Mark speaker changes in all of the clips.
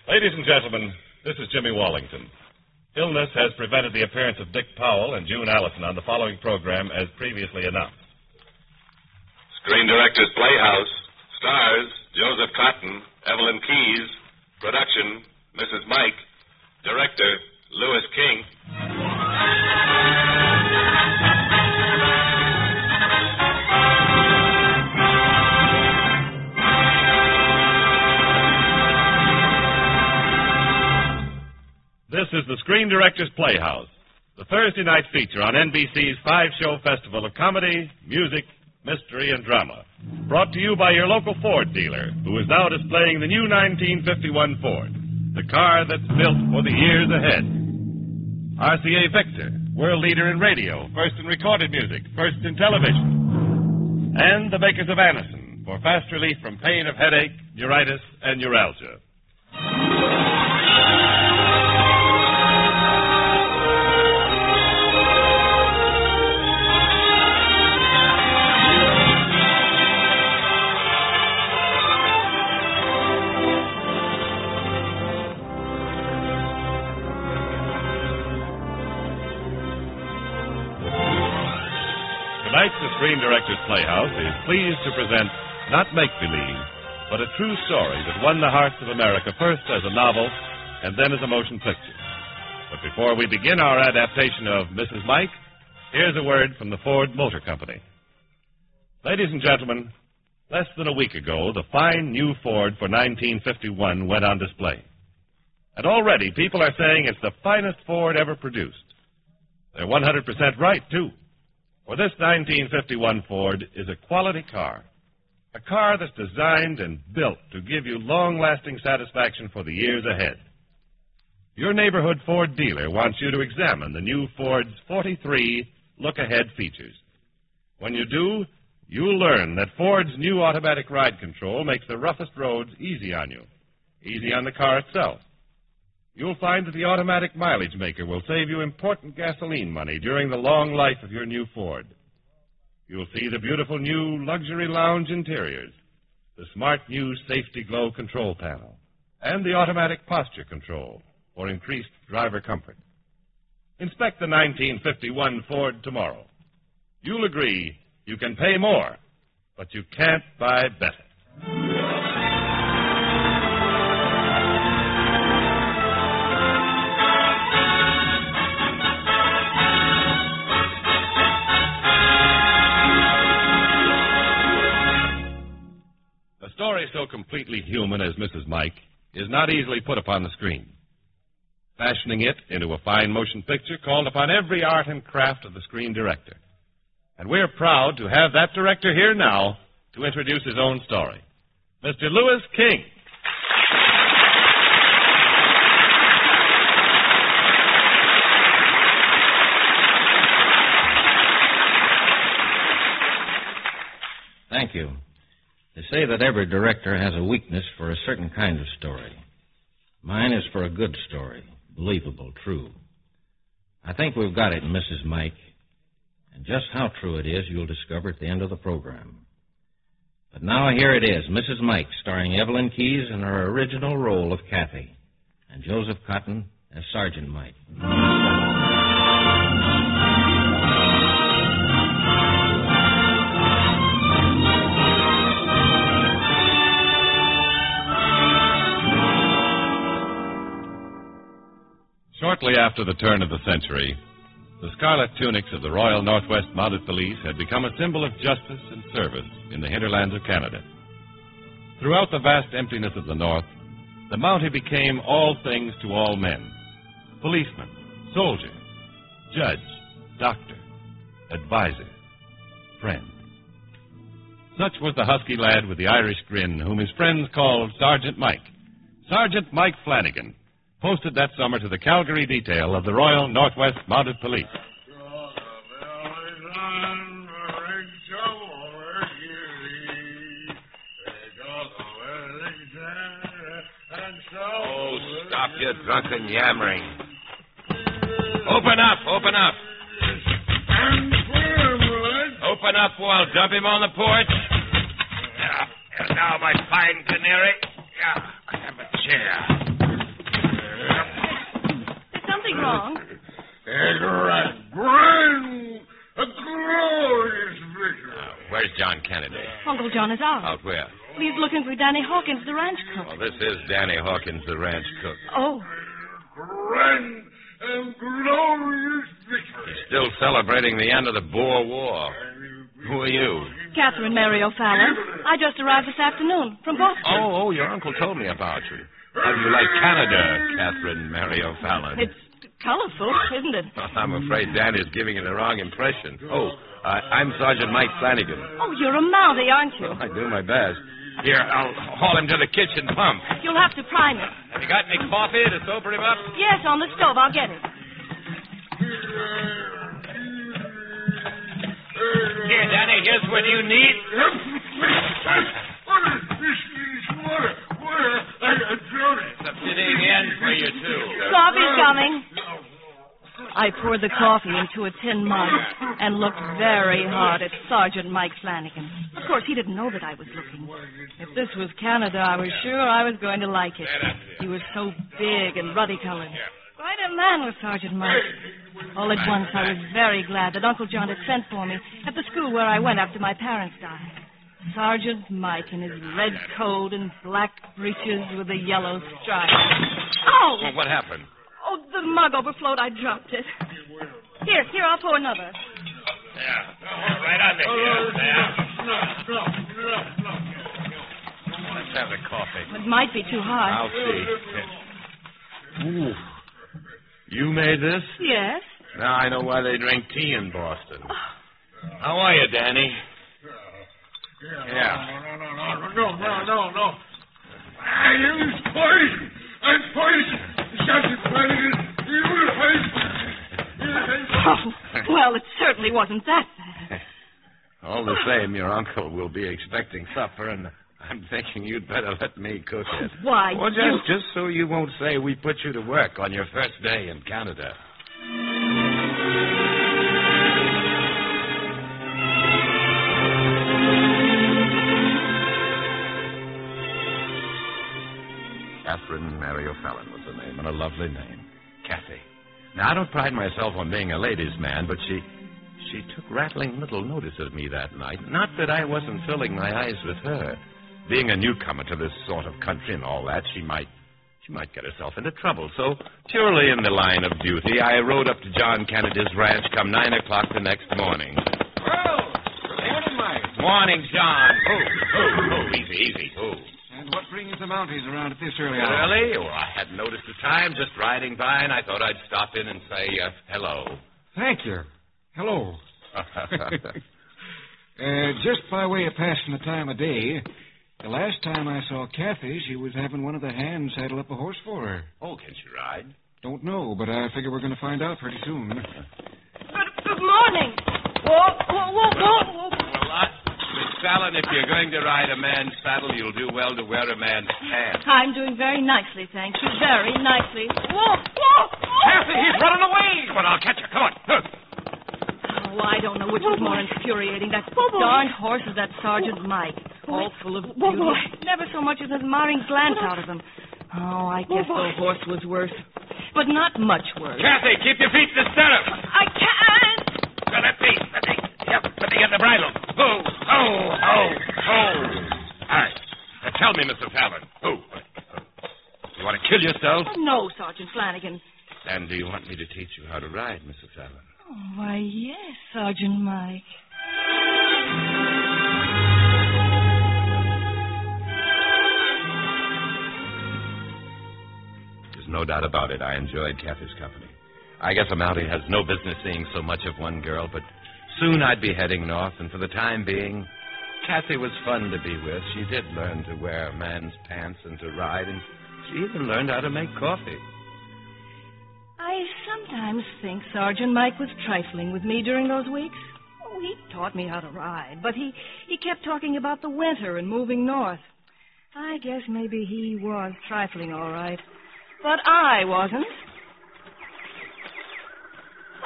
Speaker 1: Ladies and gentlemen, this is Jimmy Wallington. Illness has prevented the appearance of Dick Powell and June Allison on the following program as previously announced.
Speaker 2: Screen Directors Playhouse. Stars, Joseph Cotton, Evelyn Keyes. Production, Mrs. Mike. Director, Louis King.
Speaker 1: This is the Screen Directors Playhouse, the Thursday night feature on NBC's five-show festival of comedy, music, mystery, and drama. Brought to you by your local Ford dealer, who is now displaying the new 1951 Ford, the car that's built for the years ahead. RCA Victor, world leader in radio, first in recorded music, first in television. And the makers of Anacin, for fast relief from pain of headache, neuritis, and neuralgia. Tonight, the Screen Directors Playhouse is pleased to present not make-believe, but a true story that won the hearts of America first as a novel and then as a motion picture. But before we begin our adaptation of Mrs. Mike, here's a word from the Ford Motor Company. Ladies and gentlemen, less than a week ago, the fine new Ford for 1951 went on display. And already people are saying it's the finest Ford ever produced. They're 100% right, too. For this 1951 Ford is a quality car. A car that's designed and built to give you long-lasting satisfaction for the years ahead. Your neighborhood Ford dealer wants you to examine the new Ford's 43 look-ahead features. When you do, you'll learn that Ford's new automatic ride control makes the roughest roads easy on you, easy on the car itself. You'll find that the automatic mileage maker will save you important gasoline money during the long life of your new Ford. You'll see the beautiful new luxury lounge interiors, the smart new safety glow control panel, and the automatic posture control for increased driver comfort. Inspect the 1951 Ford tomorrow. You'll agree you can pay more, but you can't buy better. A story so completely human as Mrs. Mike is not easily put upon the screen. Fashioning it into a fine motion picture called upon every art and craft of the screen director. And we're proud to have that director here now to introduce his own story. Mr. Louis King.
Speaker 3: Thank you. They say that every director has a weakness for a certain kind of story. Mine is for a good story, believable, true. I think we've got it in Mrs. Mike, and just how true it is you'll discover at the end of the program. But now here it is, Mrs. Mike, starring Evelyn Keyes in her original role of Kathy, and Joseph Cotton as Sergeant Mike.
Speaker 1: Shortly after the turn of the century, the scarlet tunics of the Royal Northwest Mounted Police had become a symbol of justice and service in the hinterlands of Canada. Throughout the vast emptiness of the North, the Mountie became all things to all men. Policeman, soldier, judge, doctor, advisor, friend. Such was the husky lad with the Irish grin whom his friends called Sergeant Mike. Sergeant Mike Flanagan, posted that summer to the Calgary detail of the Royal Northwest Mounted Police.
Speaker 2: Oh, stop your drunken yammering. Open up, open up. Open up or I'll dump him on the porch. Now, my fine canary. Have a chair.
Speaker 4: wrong?
Speaker 5: A glorious victory.
Speaker 2: Where's John Kennedy?
Speaker 4: Uncle John is out.
Speaker 2: Out where?
Speaker 4: He's looking for Danny Hawkins, the ranch cook.
Speaker 2: Well, this is Danny Hawkins, the ranch cook.
Speaker 4: Oh.
Speaker 5: Grand and glorious victory.
Speaker 2: He's still celebrating the end of the Boer War. Who are you?
Speaker 4: Catherine Mary O'Fallon. I just arrived this afternoon from Boston.
Speaker 2: Oh, your uncle told me about you. How do you like Canada, Catherine Mary O'Fallon?
Speaker 4: It's colorful, isn't it?
Speaker 2: I'm afraid Danny's giving it the wrong impression. I'm Sergeant Mike Flanagan.
Speaker 4: Oh, you're a Mountie, aren't you?
Speaker 2: I do my best. Here, I'll haul him to the kitchen pump.
Speaker 4: You'll have to prime it.
Speaker 2: Have you got any coffee to sober him up?
Speaker 4: Yes, on the stove. I'll get it.
Speaker 2: Here, Danny, here's what you need.
Speaker 5: What is this? Water. I drowned it.
Speaker 2: It's a fitting end for you, too.
Speaker 4: Coffee's coming. I poured the coffee into a tin mug and looked very hard at Sergeant Mike Flanagan. Of course, he didn't know that I was looking. If this was Canada, I was sure I was going to like it. He was so big and ruddy-colored. Quite a man was Sergeant Mike. All at once, I was very glad that Uncle John had sent for me at the school where I went after my parents died. Sergeant Mike in his red coat and black breeches with a yellow stripe. Oh!
Speaker 2: Well, what happened?
Speaker 4: Oh, the mug overflowed. I dropped it. Here, I'll pour another.
Speaker 2: Yeah. Right on the
Speaker 5: No.
Speaker 2: Let's have the coffee.
Speaker 4: It might be too hot.
Speaker 2: I'll see. Ooh. You made this?
Speaker 4: Yes.
Speaker 2: Now I know why they drink tea in Boston. How are you, Danny? Yeah.
Speaker 5: No. I use poison. I'm poison. Sergeant Flanagan, you
Speaker 4: Oh, well, it certainly wasn't that bad.
Speaker 2: All the same, your uncle will be expecting supper, and I'm thinking you'd better let me cook it.
Speaker 4: Why?
Speaker 2: Well, just so you won't say we put you to work on your first day in Canada. Catherine Mary O'Fallon was the name, and a lovely name. Kathy. Now, I don't pride myself on being a ladies' man, but she took rattling little notice of me that night. Not that I wasn't filling my eyes with her. Being a newcomer to this sort of country and all that, she might get herself into trouble. So, purely in the line of duty, I rode up to John Kennedy's ranch come 9 o'clock the next morning.
Speaker 6: Well, morning, Mike.
Speaker 2: Morning, John. Oh, easy.
Speaker 6: And what brings the Mounties around at this early hour?
Speaker 2: Early? Oh, I hadn't noticed the time, just riding by, and I thought I'd stop in and say hello.
Speaker 6: Thank you. Hello. Just by way of passing the time of day, the last time I saw Kathy, she was having one of the hands saddle up a horse for her.
Speaker 2: Oh, can she ride?
Speaker 6: Don't know, but I figure we're going to find out pretty soon.
Speaker 4: Good morning. Whoa.
Speaker 2: Miss Fallon, if you're going to ride a man's saddle, you'll do well to wear a man's pants.
Speaker 4: I'm doing very nicely, thank you. Very nicely. Whoa.
Speaker 2: Kathy, he's running away! Come on, I'll catch her. Come on.
Speaker 4: Oh, I don't know which was more infuriating, that darned horse or that Sergeant Mike. All full of beauty. Never so much as an admiring glance out of them. Oh, I guess the horse was worse. But not much worse.
Speaker 2: Kathy, keep your feet in the stirrup.
Speaker 4: I can't.
Speaker 2: Now, let me get the bridle. Oh. All right. Now, tell me, Mr. Fallon. You want to kill yourself?
Speaker 4: No, Sergeant Flanagan.
Speaker 2: And do you want me to teach you how to ride, Mr. Fallon?
Speaker 4: Oh, why, yes, Sergeant Mike.
Speaker 2: There's no doubt about it. I enjoyed Kathy's company. I guess a Mountie has no business seeing so much of one girl, but soon I'd be heading north, and for the time being, Kathy was fun to be with. She did learn to wear a man's pants and to ride, and she even learned how to make coffee.
Speaker 4: I sometimes think Sergeant Mike was trifling with me during those weeks. Oh, he taught me how to ride, but he kept talking about the winter and moving north. I guess maybe he was trifling, all right. But I wasn't.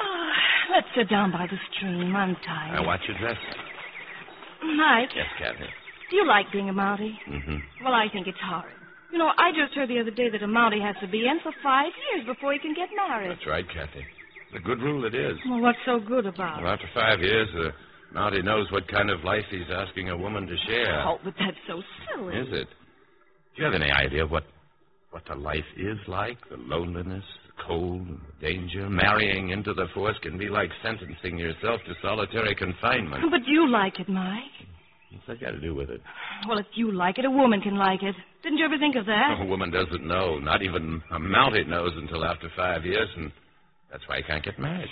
Speaker 4: Oh, let's sit down by the stream. I'm tired.
Speaker 2: Now, watch your dress.
Speaker 4: Mike.
Speaker 2: Yes, Kathy.
Speaker 4: Do you like being a Mountie?
Speaker 2: Mm-hmm.
Speaker 4: Well, I think it's horrid. You know, I just heard the other day that a Mountie has to be in for 5 years before he can get married.
Speaker 2: That's right, Kathy. It's a good rule it is.
Speaker 4: Well, what's so good about
Speaker 2: Well,
Speaker 4: it?
Speaker 2: after 5 years, the Mountie knows what kind of life he's asking a woman to share.
Speaker 4: Oh, but that's so silly.
Speaker 2: Is it? Do you have any idea what the life is like? The loneliness, the cold, and the danger. Marrying into the force can be like sentencing yourself to solitary confinement.
Speaker 4: But you like it, Mike.
Speaker 2: What's that got to do with it?
Speaker 4: Well, if you like it, a woman can like it. Didn't you ever think of that?
Speaker 2: A woman doesn't know. Not even a Mountie knows until after 5 years, and that's why he can't get married.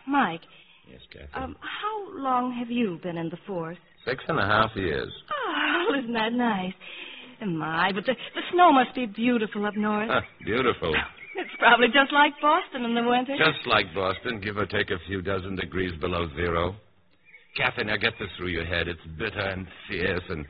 Speaker 4: Mike.
Speaker 2: Yes, Kathy.
Speaker 4: How long have you been in the force?
Speaker 2: 6.5 years.
Speaker 4: Oh, isn't that nice? My, but the snow must be beautiful up north.
Speaker 2: Beautiful.
Speaker 4: It's probably just like Boston in the winter.
Speaker 2: Just like Boston, give or take a few dozen degrees below zero. Kathy, now get this through your head. It's bitter and fierce, and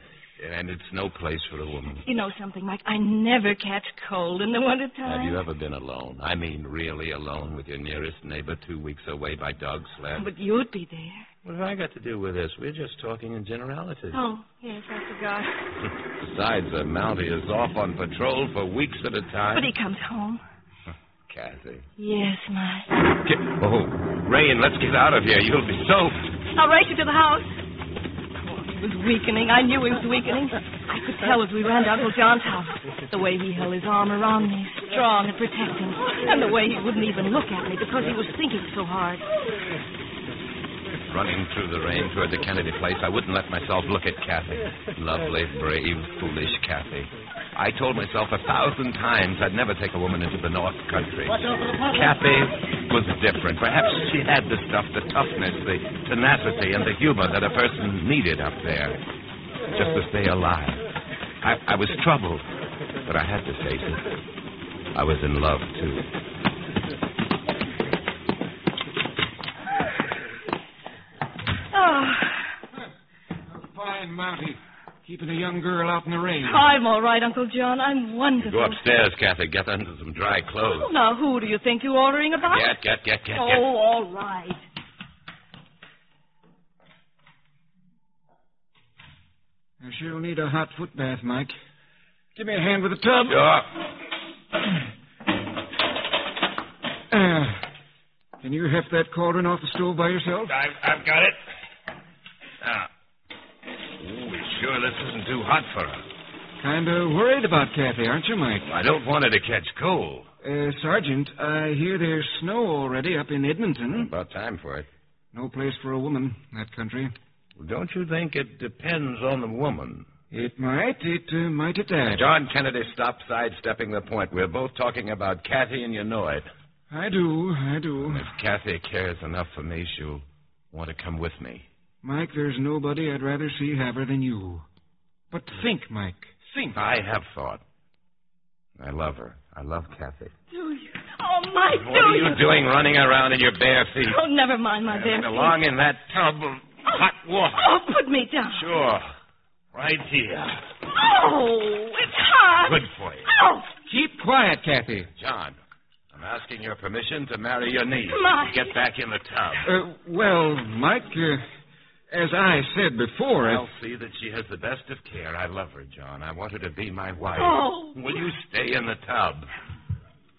Speaker 2: it's no place for a woman.
Speaker 4: You know something, Mike? I never catch cold in the wintertime.
Speaker 2: Have you ever been alone? I mean, really alone with your nearest neighbor 2 weeks away by dog sled?
Speaker 4: But you'd be there.
Speaker 2: What have I got to do with this? We're just talking in generalities.
Speaker 4: Oh, yes, I forgot.
Speaker 2: Besides, the Mountie is off on patrol for weeks at a time.
Speaker 4: But he comes home.
Speaker 2: Kathy.
Speaker 4: Yes, Mike.
Speaker 2: Rain, let's get out of here. You'll be soaked.
Speaker 4: I'll race you to the house. Oh, he was weakening. I knew he was weakening. I could tell as we ran to Uncle John's house. The way he held his arm around me, strong and protecting. And the way he wouldn't even look at me because he was thinking so hard.
Speaker 2: Running through the rain toward the Kennedy place, I wouldn't let myself look at Kathy. Lovely, brave, foolish Kathy. I told myself 1,000 times I'd never take a woman into the North Country. Kathy was different. Perhaps she had the stuff, the toughness, the tenacity, and the humor that a person needed up there, just to stay alive. I was troubled, but I had to face it. I was in love, too.
Speaker 4: Oh.
Speaker 6: Fine, Mountie. Keeping a young girl out in the rain.
Speaker 4: I'm all right, Uncle John. I'm wonderful.
Speaker 2: Go upstairs, Kathy. Get under some dry clothes.
Speaker 4: Oh, now, who do you think you're ordering about?
Speaker 2: Get.
Speaker 4: Oh, all right.
Speaker 6: I sure need a hot foot bath, Mike. Give me a hand with the tub.
Speaker 2: Sure.
Speaker 6: Can you heft that cauldron off the stove by yourself?
Speaker 2: I've got it. Now. Sure this isn't too hot for her.
Speaker 6: Kind of worried about Kathy, aren't you, Mike?
Speaker 2: I don't want her to catch cold.
Speaker 6: Sergeant, I hear there's snow already up in Edmonton.
Speaker 2: About time for it.
Speaker 6: No place for a woman, that country.
Speaker 2: Well, don't you think it depends on the woman?
Speaker 6: It might. It might at that.
Speaker 2: John Kennedy, stop sidestepping the point. We're both talking about Kathy, and you know it.
Speaker 6: I do.
Speaker 2: And if Kathy cares enough for me, she'll want to come with me.
Speaker 6: Mike, there's nobody I'd rather see have her than you. But think, Mike. Think.
Speaker 2: I have thought. I love her. I love Kathy.
Speaker 4: Do you? Oh, Mike,
Speaker 2: What are you doing running around in your bare feet?
Speaker 4: Oh, never mind my bare feet.
Speaker 2: Along in that tub of hot water.
Speaker 4: Oh, put me down.
Speaker 2: Sure. Right here.
Speaker 4: Oh, it's hot.
Speaker 2: Good for you.
Speaker 4: Oh.
Speaker 6: Keep quiet, Kathy.
Speaker 2: John, I'm asking your permission to marry your niece.
Speaker 4: Mike.
Speaker 2: Get back in the tub.
Speaker 6: Well, Mike, as I said before...
Speaker 2: I'll see that she has the best of care. I love her, John. I want her to be my wife.
Speaker 4: Oh.
Speaker 2: Will you stay in the tub?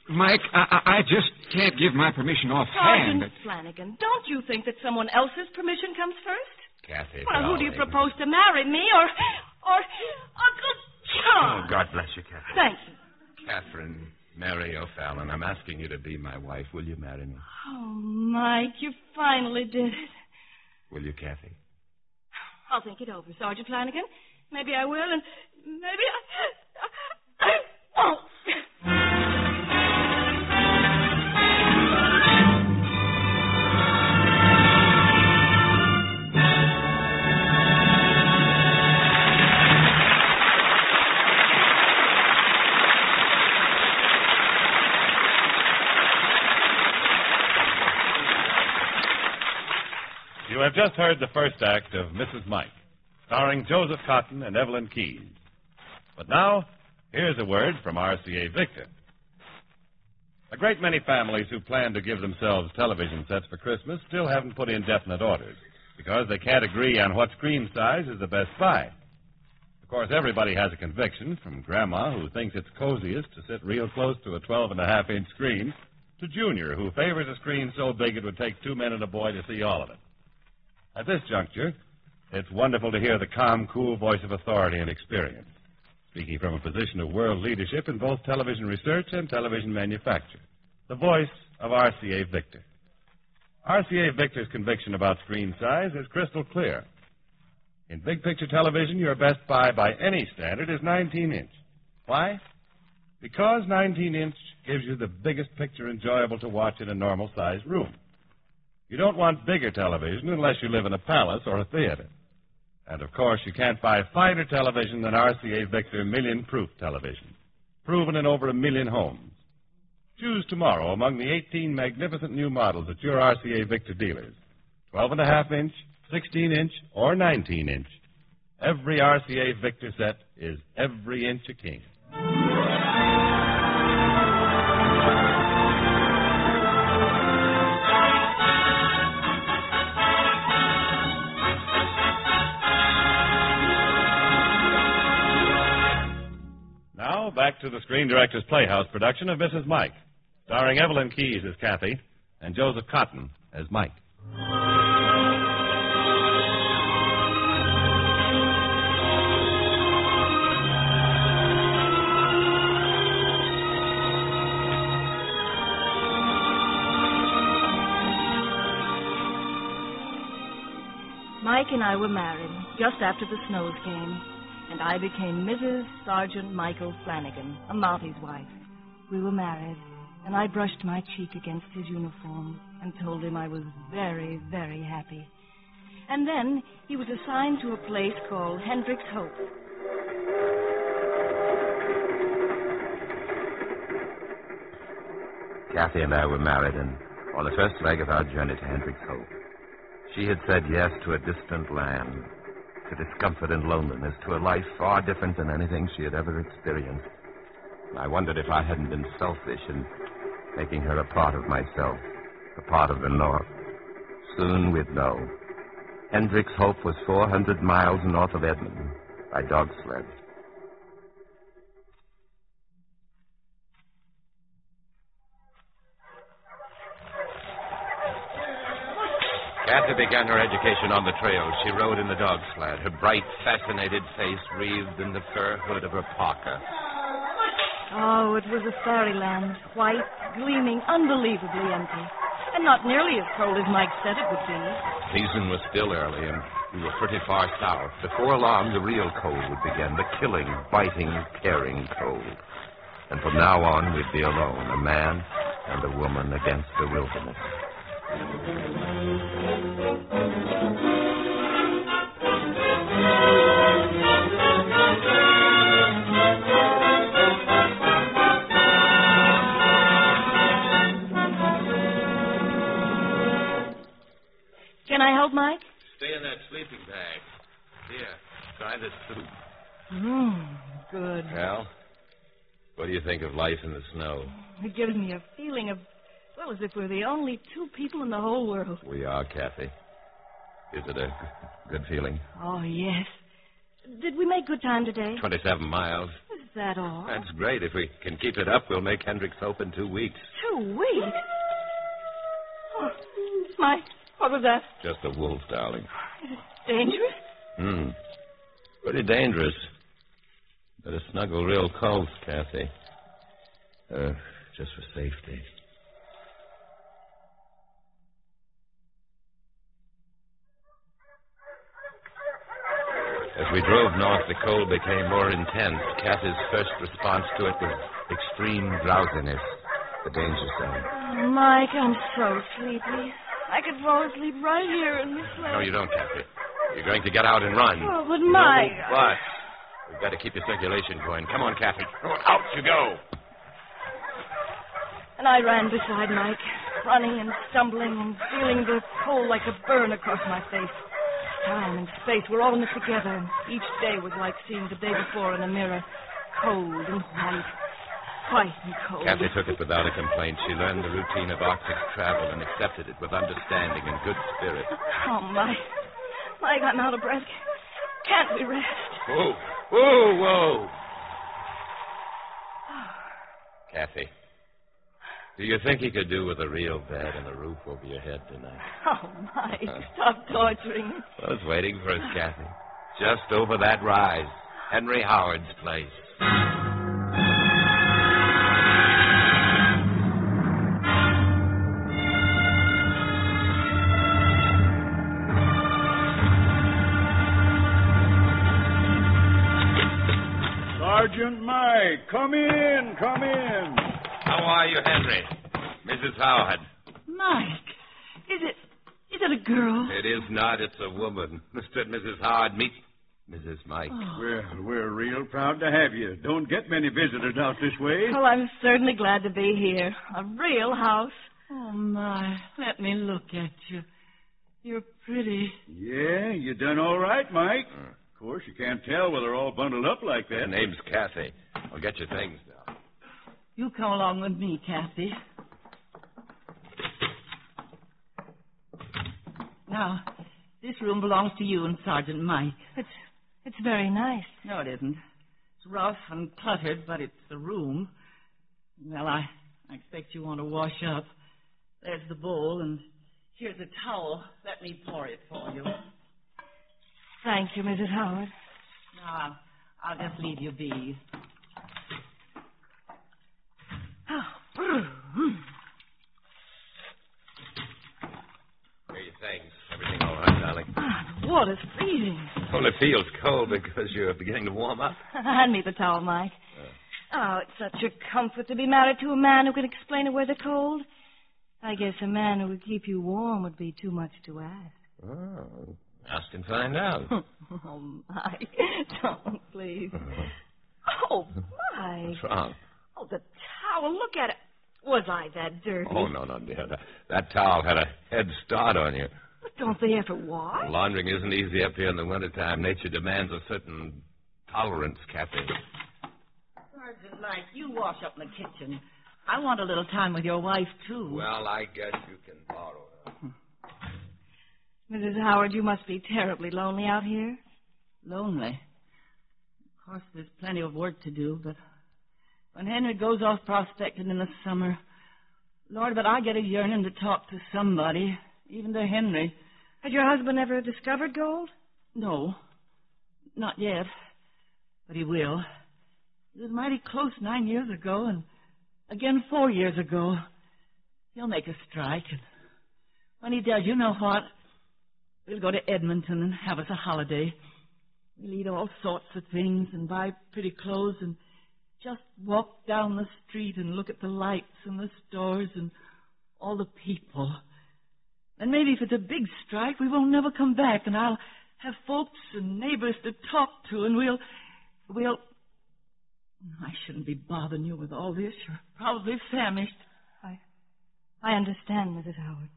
Speaker 6: Mike, I just can't give my permission offhand.
Speaker 4: Sergeant Flanagan, don't you think that someone else's permission comes first?
Speaker 2: Kathy,
Speaker 4: Well, who do you
Speaker 2: darling.
Speaker 4: propose to marry, me or Uncle John?
Speaker 2: Oh, God bless you, Kathy.
Speaker 4: Thank you.
Speaker 2: Catherine Mary O'Fallon, I'm asking you to be my wife. Will you marry me?
Speaker 4: Oh, Mike, you finally did it.
Speaker 2: Will you, Kathy?
Speaker 4: I'll think it over, Sergeant Flanagan. Maybe I will, and maybe I won't.
Speaker 1: You have just heard the first act of Mrs. Mike, starring Joseph Cotton and Evelyn Keyes. But now, here's a word from RCA Victor. A great many families who plan to give themselves television sets for Christmas still haven't put in definite orders because they can't agree on what screen size is the best buy. Of course, everybody has a conviction, from Grandma, who thinks it's coziest to sit real close to a 12.5-inch screen, to Junior, who favors a screen so big it would take 2 men and a boy to see all of it. At this juncture, it's wonderful to hear the calm, cool voice of authority and experience, speaking from a position of world leadership in both television research and television manufacture, the voice of RCA Victor. RCA Victor's conviction about screen size is crystal clear. In big picture television, your best buy by any standard is 19-inch. Why? Because 19-inch gives you the biggest picture enjoyable to watch in a normal-sized room. You don't want bigger television unless you live in a palace or a theater. And, of course, you can't buy finer television than RCA Victor million-proof television, proven in over 1 million homes. Choose tomorrow among the 18 magnificent new models at your RCA Victor dealers, 12.5-inch, 16-inch, or 19-inch. Every RCA Victor set is every inch a king. Now, back to the Screen Director's Playhouse production of Mrs. Mike, starring Evelyn Keyes as Kathy and Joseph Cotton as Mike.
Speaker 4: Mike and I were married just after the snows came, and I became Mrs. Sergeant Michael Flanagan, a Mountie's wife. We were married, and I brushed my cheek against his uniform and told him I was very, very happy. And then he was assigned to a place called Hendricks Hope.
Speaker 2: Kathy and I were married, and on the first leg of our journey to Hendricks Hope, she had said yes to a distant land, to discomfort and loneliness, to a life far different than anything she had ever experienced. I wondered if I hadn't been selfish in making her a part of myself, a part of the North. Soon we'd know. Hendricks Hope was 400 miles north of Edmonton by dog sled. Kathy began her education on the trail. She rode in the dog sled, her bright, fascinated face wreathed in the fur hood of her parka.
Speaker 4: Oh, it was a fairyland, white, gleaming, unbelievably empty, and not nearly as cold as Mike said it would be.
Speaker 2: Season was still early, and we were pretty far south. Before long, the real cold would begin, the killing, biting, tearing cold. And from now on, we'd be alone, a man and a woman against the wilderness.
Speaker 4: Can I help, Mike?
Speaker 2: Stay in that sleeping bag. Here, try this soup.
Speaker 4: Good.
Speaker 2: Well, what do you think of life in the snow?
Speaker 4: It gives me a feeling of, well, as if we're the only two people in the whole world.
Speaker 2: We are, Kathy. Is it a good feeling?
Speaker 4: Oh, yes. Did we make good time today?
Speaker 2: 27 miles.
Speaker 4: Is that all?
Speaker 2: That's great. If we can keep it up, we'll make Hendricks Hope in 2 weeks.
Speaker 4: 2 weeks? Oh, Mike, what was that?
Speaker 2: Just a wolf, darling.
Speaker 4: Is it dangerous?
Speaker 2: Pretty dangerous. Better snuggle real close, Kathy. Just for safety. As we drove north, the cold became more intense. Kathy's first response to it was extreme drowsiness, the danger zone.
Speaker 4: Oh, Mike, I'm so sleepy. I could fall asleep right here in this sled.
Speaker 2: No, you don't, Kathy. You're going to get out and run.
Speaker 4: Oh, but Mike...
Speaker 2: No, but we've got to keep your circulation going. Come on, Kathy. Out you go.
Speaker 4: And I ran beside Mike, running and stumbling and feeling the cold like a burn across my face. Time and space were all in it together, and each day was like seeing the day before in a mirror. Cold and white. White and cold.
Speaker 2: Kathy took it without a complaint. She learned the routine of Arctic travel and accepted it with understanding and good spirit.
Speaker 4: Oh, Mike. Mike, I'm out of breath. Can't we rest?
Speaker 2: Oh, Whoa. Kathy, do you think he could do with a real bed and a roof over your head tonight?
Speaker 4: Oh, Mike, stop torturing me.
Speaker 2: I was waiting for us, Kathy. Just over that rise. Henry Howard's place.
Speaker 7: Sergeant Mike, come in.
Speaker 2: How are you, Henry? Mrs. Howard.
Speaker 4: Mike, is it a girl?
Speaker 2: It is not. It's a woman. Mr. and Mrs. Howard, meet Mrs. Mike.
Speaker 4: Oh.
Speaker 7: We're real proud to have you. Don't get many visitors out this way.
Speaker 4: Well, I'm certainly glad to be here. A real house.
Speaker 8: Oh, my. Let me look at you. You're pretty.
Speaker 7: Yeah, you done all right, Mike. Of course, you can't tell whether they're all bundled up like that.
Speaker 2: Her name's Kathy. I'll get your things now.
Speaker 8: You come along with me, Kathy. Now, this room belongs to you and Sergeant Mike.
Speaker 4: It's very nice.
Speaker 8: No, it isn't. It's rough and cluttered, but it's a room. Well, I expect you want to wash up. There's the bowl, and here's a towel. Let me pour it for you.
Speaker 4: Thank you, Mrs. Howard.
Speaker 8: Now, I'll just leave you be.
Speaker 2: Here are your things. Everything all right, darling?
Speaker 4: The water's freezing.
Speaker 2: Only feels cold because you're beginning to warm up.
Speaker 4: Hand me the towel, Mike. Oh, it's such a comfort to be married to a man who can explain a weather cold. I guess a man who would keep you warm would be too much to ask.
Speaker 2: Oh, ask and find out.
Speaker 4: Oh, Mike, don't, please. Oh, Mike.
Speaker 2: What's wrong?
Speaker 4: Oh, the towel, look at it. Was I that dirty?
Speaker 2: Oh, no, dear. That towel had a head start on you.
Speaker 4: But don't they ever wash?
Speaker 2: Laundering isn't easy up here in the wintertime. Nature demands a certain tolerance, Kathy.
Speaker 8: Sergeant Mike, you wash up in the kitchen. I want a little time with your wife, too.
Speaker 2: Well, I guess you can borrow her.
Speaker 4: Mrs. Howard, you must be terribly lonely out here.
Speaker 8: Lonely? Of course, there's plenty of work to do, but when Henry goes off prospecting in the summer, Lord, but I get a yearning to talk to somebody, even to Henry.
Speaker 4: Had your husband ever discovered gold?
Speaker 8: No, not yet, but he will. He was mighty close 9 years ago, and again 4 years ago. He'll make a strike, and when he does, you know what? We'll go to Edmonton and have us a holiday. We'll eat all sorts of things and buy pretty clothes and just walk down the street and look at the lights and the stores and all the people. And maybe if it's a big strike, we won't never come back, and I'll have folks and neighbors to talk to, and we'll... I shouldn't be bothering you with all this. You're probably famished.
Speaker 4: I understand, Mrs. Howard.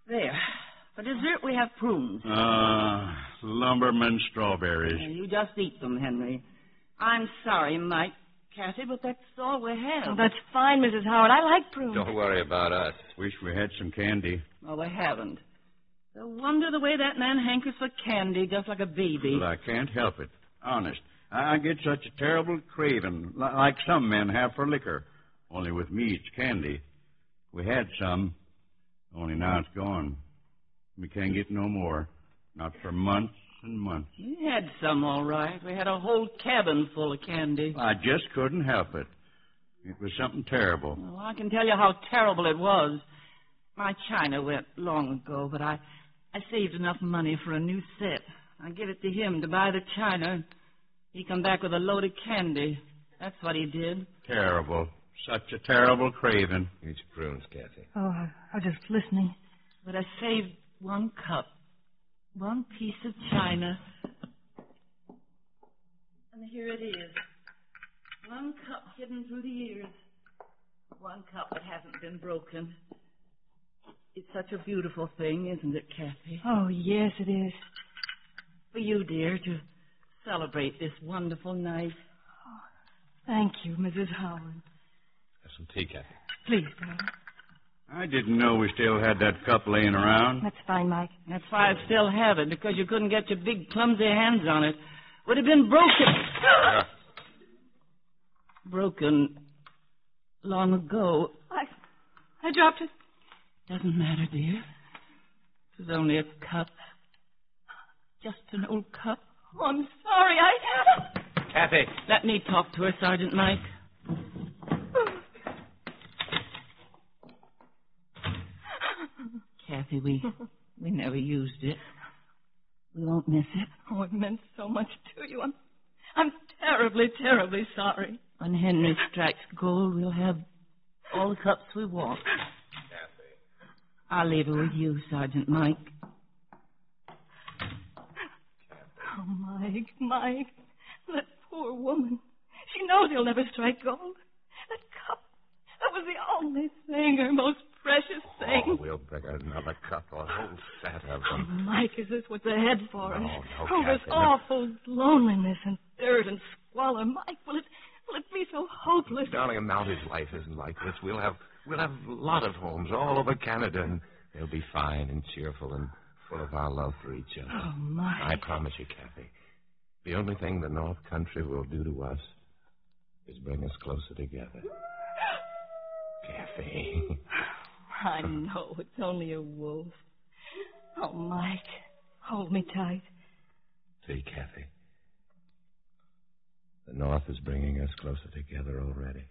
Speaker 8: There. For dessert, we have prunes.
Speaker 7: Lumberman strawberries.
Speaker 8: You just eat them, Henry. I'm sorry, Mike, Kathy, but that's all we have.
Speaker 4: Oh, that's fine, Mrs. Howard. I like prunes.
Speaker 2: Don't worry about us.
Speaker 7: Wish we had some candy.
Speaker 8: Well, we haven't. No wonder the way that man hankers for candy, just like a baby.
Speaker 7: Well, I can't help it. Honest. I get such a terrible craving, like some men have for liquor. Only with me, it's candy. We had some, only now it's gone. We can't get no more. Not for months and months.
Speaker 8: We had some, all right. We had a whole cabin full of candy.
Speaker 7: I just couldn't help it. It was something terrible.
Speaker 8: Well, I can tell you how terrible it was. My china went long ago, but I saved enough money for a new set. I give it to him to buy the china, and he come back with a load of candy. That's what he did.
Speaker 7: Terrible. Such a terrible craving.
Speaker 2: Eat your prunes, Kathy.
Speaker 4: Oh, I was just listening.
Speaker 8: But I saved one cup, one piece of china. And here it is. One cup hidden through the years. One cup that hasn't been broken. It's such a beautiful thing, isn't it, Kathy?
Speaker 4: Oh, yes, it is.
Speaker 8: For you, dear, to celebrate this wonderful night.
Speaker 4: Thank you, Mrs. Howard.
Speaker 2: Have some tea, Kathy.
Speaker 4: Please, darling.
Speaker 7: I didn't know we still had that cup laying around.
Speaker 4: That's fine, Mike.
Speaker 8: That's why I still have it, because you couldn't get your big, clumsy hands on it. Would have been broken. Broken long ago.
Speaker 4: I dropped it.
Speaker 8: Doesn't matter, dear. It was only a cup. Just an old cup.
Speaker 4: Oh, I'm sorry.
Speaker 2: Kathy.
Speaker 8: Let me talk to her, Sergeant Mike. Kathy, we never used it. We won't miss it.
Speaker 4: Oh, it meant so much to you. I'm terribly, terribly sorry.
Speaker 8: When Henry strikes gold, we'll have all the cups we want.
Speaker 2: Kathy.
Speaker 8: I'll leave her with you, Sergeant Mike.
Speaker 4: Oh, Mike. That poor woman. She knows he'll never strike gold. That cup. That was the only thing, her most precious thing.
Speaker 2: Oh, we'll bring her another cup, a whole set of
Speaker 4: Oh,
Speaker 2: them.
Speaker 4: Mike, is this what's ahead for us?
Speaker 2: No,
Speaker 4: this
Speaker 2: Kathy,
Speaker 4: awful loneliness and dirt and squalor. Mike, will it be so hopeless?
Speaker 2: Darling, a Mountie's life isn't like this. We'll have a lot of homes all over Canada, and they'll be fine and cheerful and full of our love for each other.
Speaker 4: Oh, Mike.
Speaker 2: I promise you, Kathy. The only thing the North Country will do to us is bring us closer together. Kathy.
Speaker 4: I know it's only a wolf. Oh, Mike, hold me tight.
Speaker 2: See, Kathy. The North is bringing us closer together already.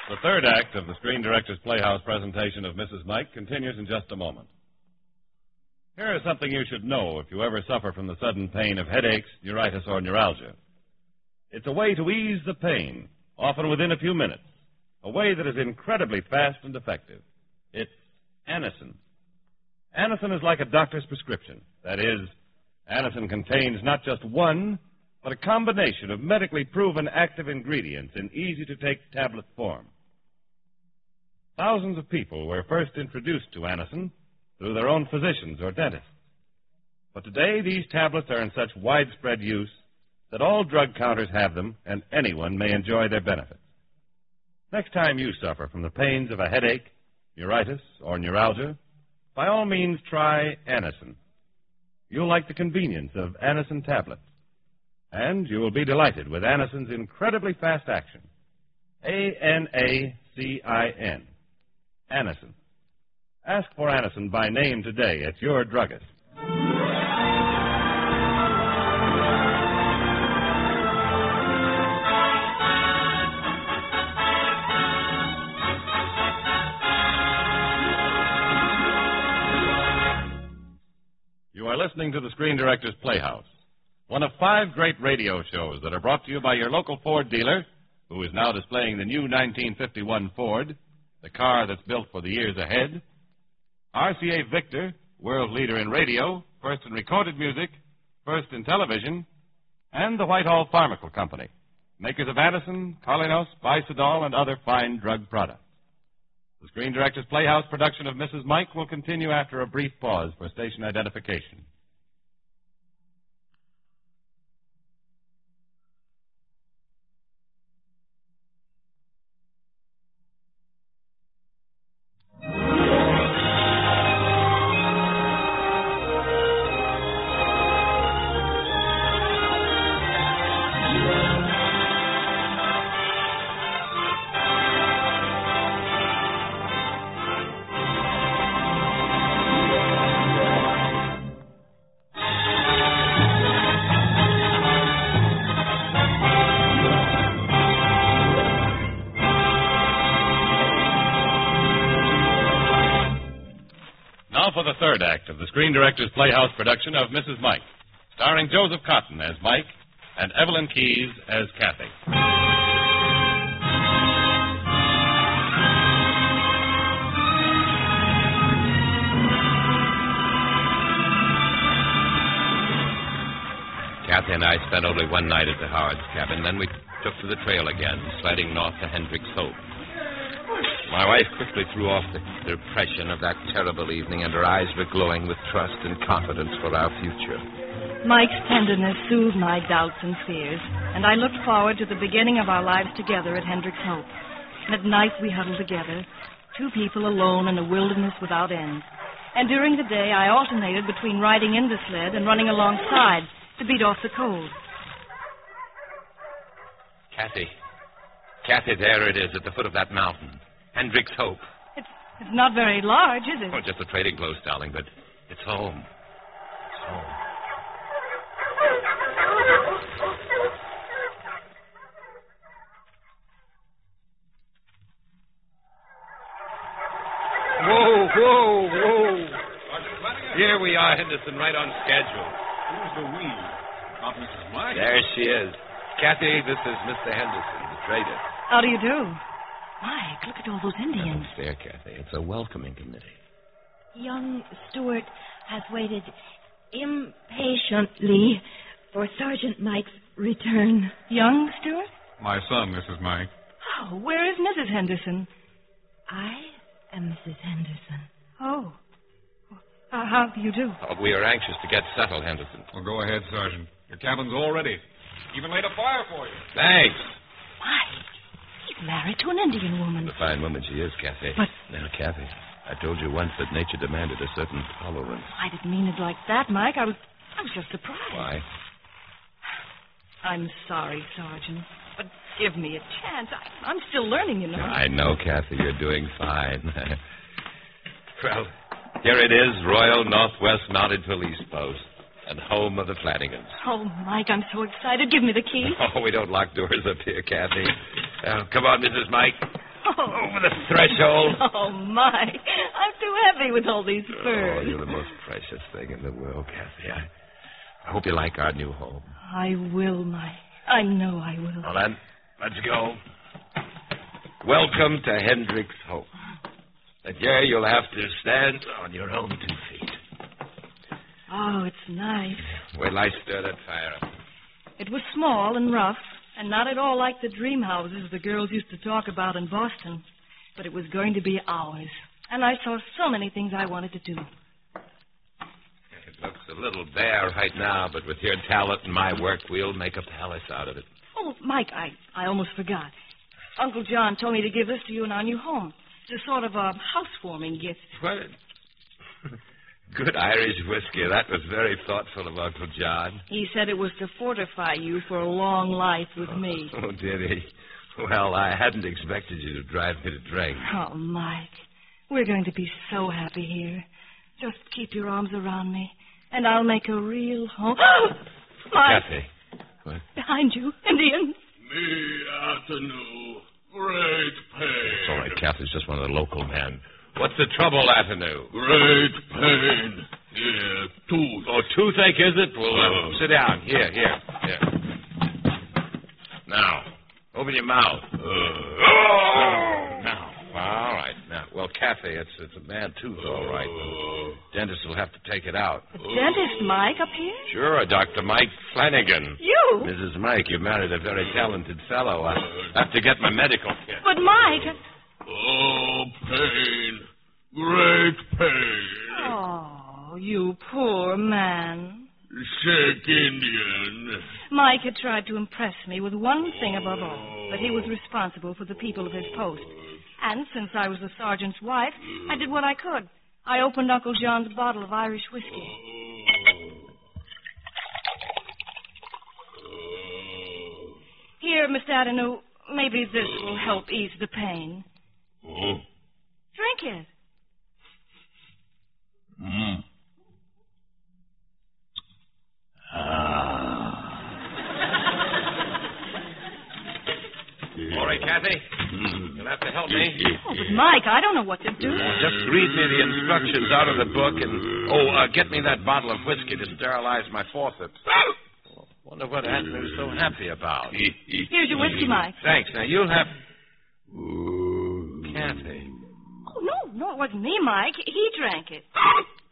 Speaker 1: The third act of the Screen Directors Playhouse presentation of Mrs. Mike continues in just a moment. Here is something you should know if you ever suffer from the sudden pain of headaches, neuritis, or neuralgia. It's a way to ease the pain, often within a few minutes, a way that is incredibly fast and effective. It's Anacin. Anacin is like a doctor's prescription. That is, Anacin contains not just one, but a combination of medically proven active ingredients in easy-to-take tablet form. Thousands of people were first introduced to Anacin through their own physicians or dentists. But today, these tablets are in such widespread use that all drug counters have them, and anyone may enjoy their benefits. Next time you suffer from the pains of a headache, neuritis, or neuralgia, by all means try Anacin. You'll like the convenience of Anacin tablets. And you will be delighted with Anacin's incredibly fast action. Anacin. Anacin. Ask for Anacin by name today at your druggist. You are listening to the Screen Directors Playhouse, one of 5 great radio shows that are brought to you by your local Ford dealer, who is now displaying the new 1951 Ford, the car that's built for the years ahead. RCA Victor, world leader in radio, first in recorded music, first in television, and the Whitehall Pharmaceutical Company, makers of Anacin, Carlinos, Bisodol, and other fine drug products. The Screen Directors Playhouse production of Mrs. Mike will continue after a brief pause for station identification. For the third act of the Screen Directors Playhouse production of Mrs. Mike, starring Joseph Cotton as Mike and Evelyn Keyes as Kathy.
Speaker 2: Kathy and I spent only one night at the Howard's cabin. Then we took to the trail again, sliding north to Hendrick's Hope. My wife quickly threw off the depression of that terrible evening, and her eyes were glowing with trust and confidence for our future.
Speaker 4: Mike's tenderness soothed my doubts and fears, and I looked forward to the beginning of our lives together at Hendrick's Hope. And at night we huddled together, two people alone in a wilderness without end. And during the day I alternated between riding in the sled and running alongside to beat off the cold.
Speaker 2: Kathy, there it is at the foot of that mountain. Hendrick's Hope.
Speaker 4: It's not very large, is it?
Speaker 2: Oh, just a trading post, darling, but it's home. It's home. Whoa. Here we are, Henderson, right on schedule.
Speaker 6: Who's the we? Not Mrs. Mike?
Speaker 2: There she is. Kathy, this is Mr. Henderson, the trader.
Speaker 4: How do you do? Mike, look at all those Indians.
Speaker 2: Don't stare, Kathy. It's a welcoming committee.
Speaker 9: Young Stewart has waited impatiently for Sergeant Mike's return.
Speaker 4: Young Stewart?
Speaker 6: My son, Mrs. Mike.
Speaker 4: Oh, where is Mrs. Henderson?
Speaker 9: I am Mrs. Henderson.
Speaker 4: Oh. How do you do?
Speaker 2: Oh, we are anxious to get settled, Henderson.
Speaker 6: Well, go ahead, Sergeant. Your cabin's all ready. Even laid a fire for you.
Speaker 2: Thanks.
Speaker 4: Mike, he's married to an Indian woman.
Speaker 2: A fine woman she is, Kathy.
Speaker 4: But...
Speaker 2: Now, Kathy, I told you once that nature demanded a certain tolerance.
Speaker 4: I didn't mean it like that, Mike. I was just surprised.
Speaker 2: Why?
Speaker 4: I'm sorry, Sergeant. But give me a chance. I'm still learning, you know.
Speaker 2: I know, Kathy. You're doing fine. Well, here it is, Royal Northwest Mounted Police Post, and home of the Flanagans.
Speaker 4: Oh, Mike, I'm so excited. Give me the key.
Speaker 2: Oh, we don't lock doors up here, Kathy. Come on, Mrs. Mike. Over the threshold.
Speaker 4: Oh, Mike, I'm too heavy with all these furs.
Speaker 2: Oh, you're the most precious thing in the world, Kathy. I hope you like our new home.
Speaker 4: I will, Mike. I know I will.
Speaker 2: Well, then, let's go. Welcome to Hendrick's Hope. But here you'll have to stand on your own 2 feet.
Speaker 4: Oh, it's nice.
Speaker 2: Wait till I stir that fire up.
Speaker 4: It was small and rough, and not at all like the dream houses the girls used to talk about in Boston. But it was going to be ours. And I saw so many things I wanted to do.
Speaker 2: It looks a little bare right now, but with your talent and my work, we'll make a palace out of it.
Speaker 4: Oh, Mike, I almost forgot. Uncle John told me to give this to you in our new home. It's a sort of a housewarming gift.
Speaker 2: What? Good Irish whiskey. That was very thoughtful of Uncle John.
Speaker 4: He said it was to fortify you for a long life with me.
Speaker 2: Oh, did he? Well, I hadn't expected you to drive me to drink.
Speaker 4: Oh, Mike, we're going to be so happy here. Just keep your arms around me, and I'll make a real home. Oh, Mike!
Speaker 2: Kathy. What?
Speaker 4: Behind you, Indians.
Speaker 5: Me afternoon. Great pain.
Speaker 2: It's all right, Kathy's just one of the local men. What's the trouble, Avenue?
Speaker 5: Great pain. Here, tooth.
Speaker 2: Oh, toothache, is it? Well, sit down. Here. Now, open your mouth. Now. All right. Now, well, Kathy, it's a bad tooth, all right. The dentist will have to take it out.
Speaker 4: A dentist, Mike, up here?
Speaker 2: Sure, Dr. Mike Flanagan.
Speaker 4: You?
Speaker 2: Mrs. Mike, you married a very talented fellow. I have to get my medical kit.
Speaker 4: But, Mike...
Speaker 5: Oh, pain. Great pain.
Speaker 4: Oh, you poor man.
Speaker 5: Sick Indian.
Speaker 4: Mike had tried to impress me with one thing above all, that he was responsible for the people of his post. And since I was the sergeant's wife, I did what I could. I opened Uncle John's bottle of Irish whiskey. Here, Mr. Adenu, maybe this will help ease the pain. Drink it.
Speaker 2: All right, Kathy. You'll have to help me.
Speaker 4: Oh, but Mike, I don't know what to do.
Speaker 2: Just read me the instructions out of the book and, get me that bottle of whiskey to sterilize my faucet. Wonder what Anthony's so happy about.
Speaker 4: Here's your whiskey, Mike.
Speaker 2: Thanks. Now, you'll have... Kathy.
Speaker 4: Oh, no, it wasn't me, Mike. He drank it.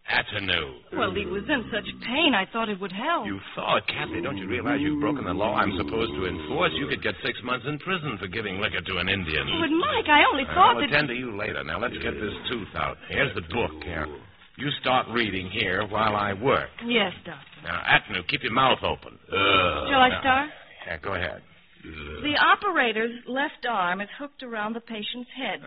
Speaker 2: Atanu.
Speaker 4: Well, he was in such pain, I thought it would help.
Speaker 2: You thought, Kathy, don't you realize you've broken the law I'm supposed to enforce? You could get 6 months in prison for giving liquor to an Indian.
Speaker 4: But, Mike, I only thought
Speaker 2: I'll
Speaker 4: that...
Speaker 2: attend to you later. Now, let's get this tooth out. Here's the book here. You start reading here while I work.
Speaker 4: Yes, Doctor.
Speaker 2: Now, Atanu, keep your mouth open.
Speaker 4: Shall I start?
Speaker 2: Yeah, go ahead.
Speaker 4: The operator's left arm is hooked around the patient's head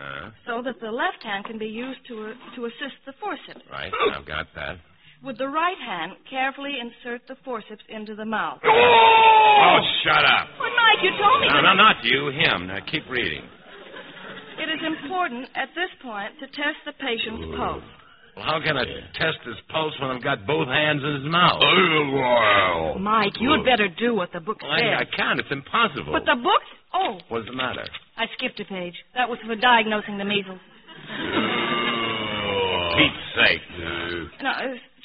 Speaker 4: so that the left hand can be used to assist the forceps.
Speaker 2: Right, I've got that.
Speaker 4: With the right hand, carefully insert the forceps into the mouth.
Speaker 2: Oh, shut up.
Speaker 4: Well, Mike, you told me...
Speaker 2: No, not you, him. Now, keep reading.
Speaker 4: It is important at this point to test the patient's pulse.
Speaker 2: Well, how can I test his pulse when I've got both hands in his mouth?
Speaker 4: Mike, you had better do what the book says.
Speaker 2: I can't. It's impossible.
Speaker 4: But the book... Oh.
Speaker 2: What's the matter?
Speaker 4: I skipped a page. That was for diagnosing the measles.
Speaker 2: Pete's sake.
Speaker 4: Now,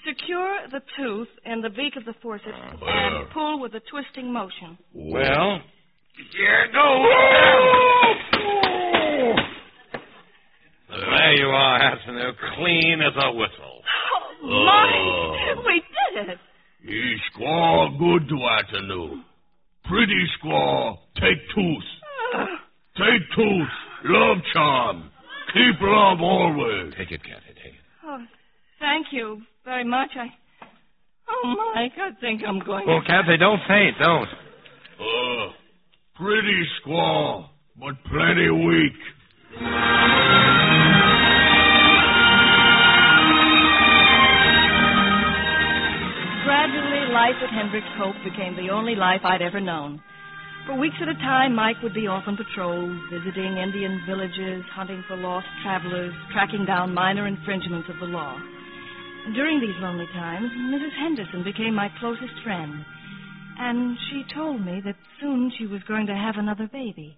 Speaker 4: secure the tooth in the beak of the forceps and pull with a twisting motion.
Speaker 2: Well, here goes. There you are, Atanu, clean as a whistle.
Speaker 4: Oh, Mike, we did it.
Speaker 5: He squaw good to Atanu. Pretty squaw, take tooth. Take tooth, love charm. Keep love always.
Speaker 2: Take it, Kathy, take it.
Speaker 4: Oh, thank you very much. Oh, Mike, I think I'm going
Speaker 3: Oh, Kathy, don't faint, don't.
Speaker 5: Pretty squaw, but plenty weak.
Speaker 4: Gradually, life at Hendricks Hope became the only life I'd ever known. For weeks at a time, Mike would be off on patrol, visiting Indian villages, hunting for lost travelers, tracking down minor infringements of the law. During these lonely times, Mrs. Henderson became my closest friend, and she told me that soon she was going to have another baby.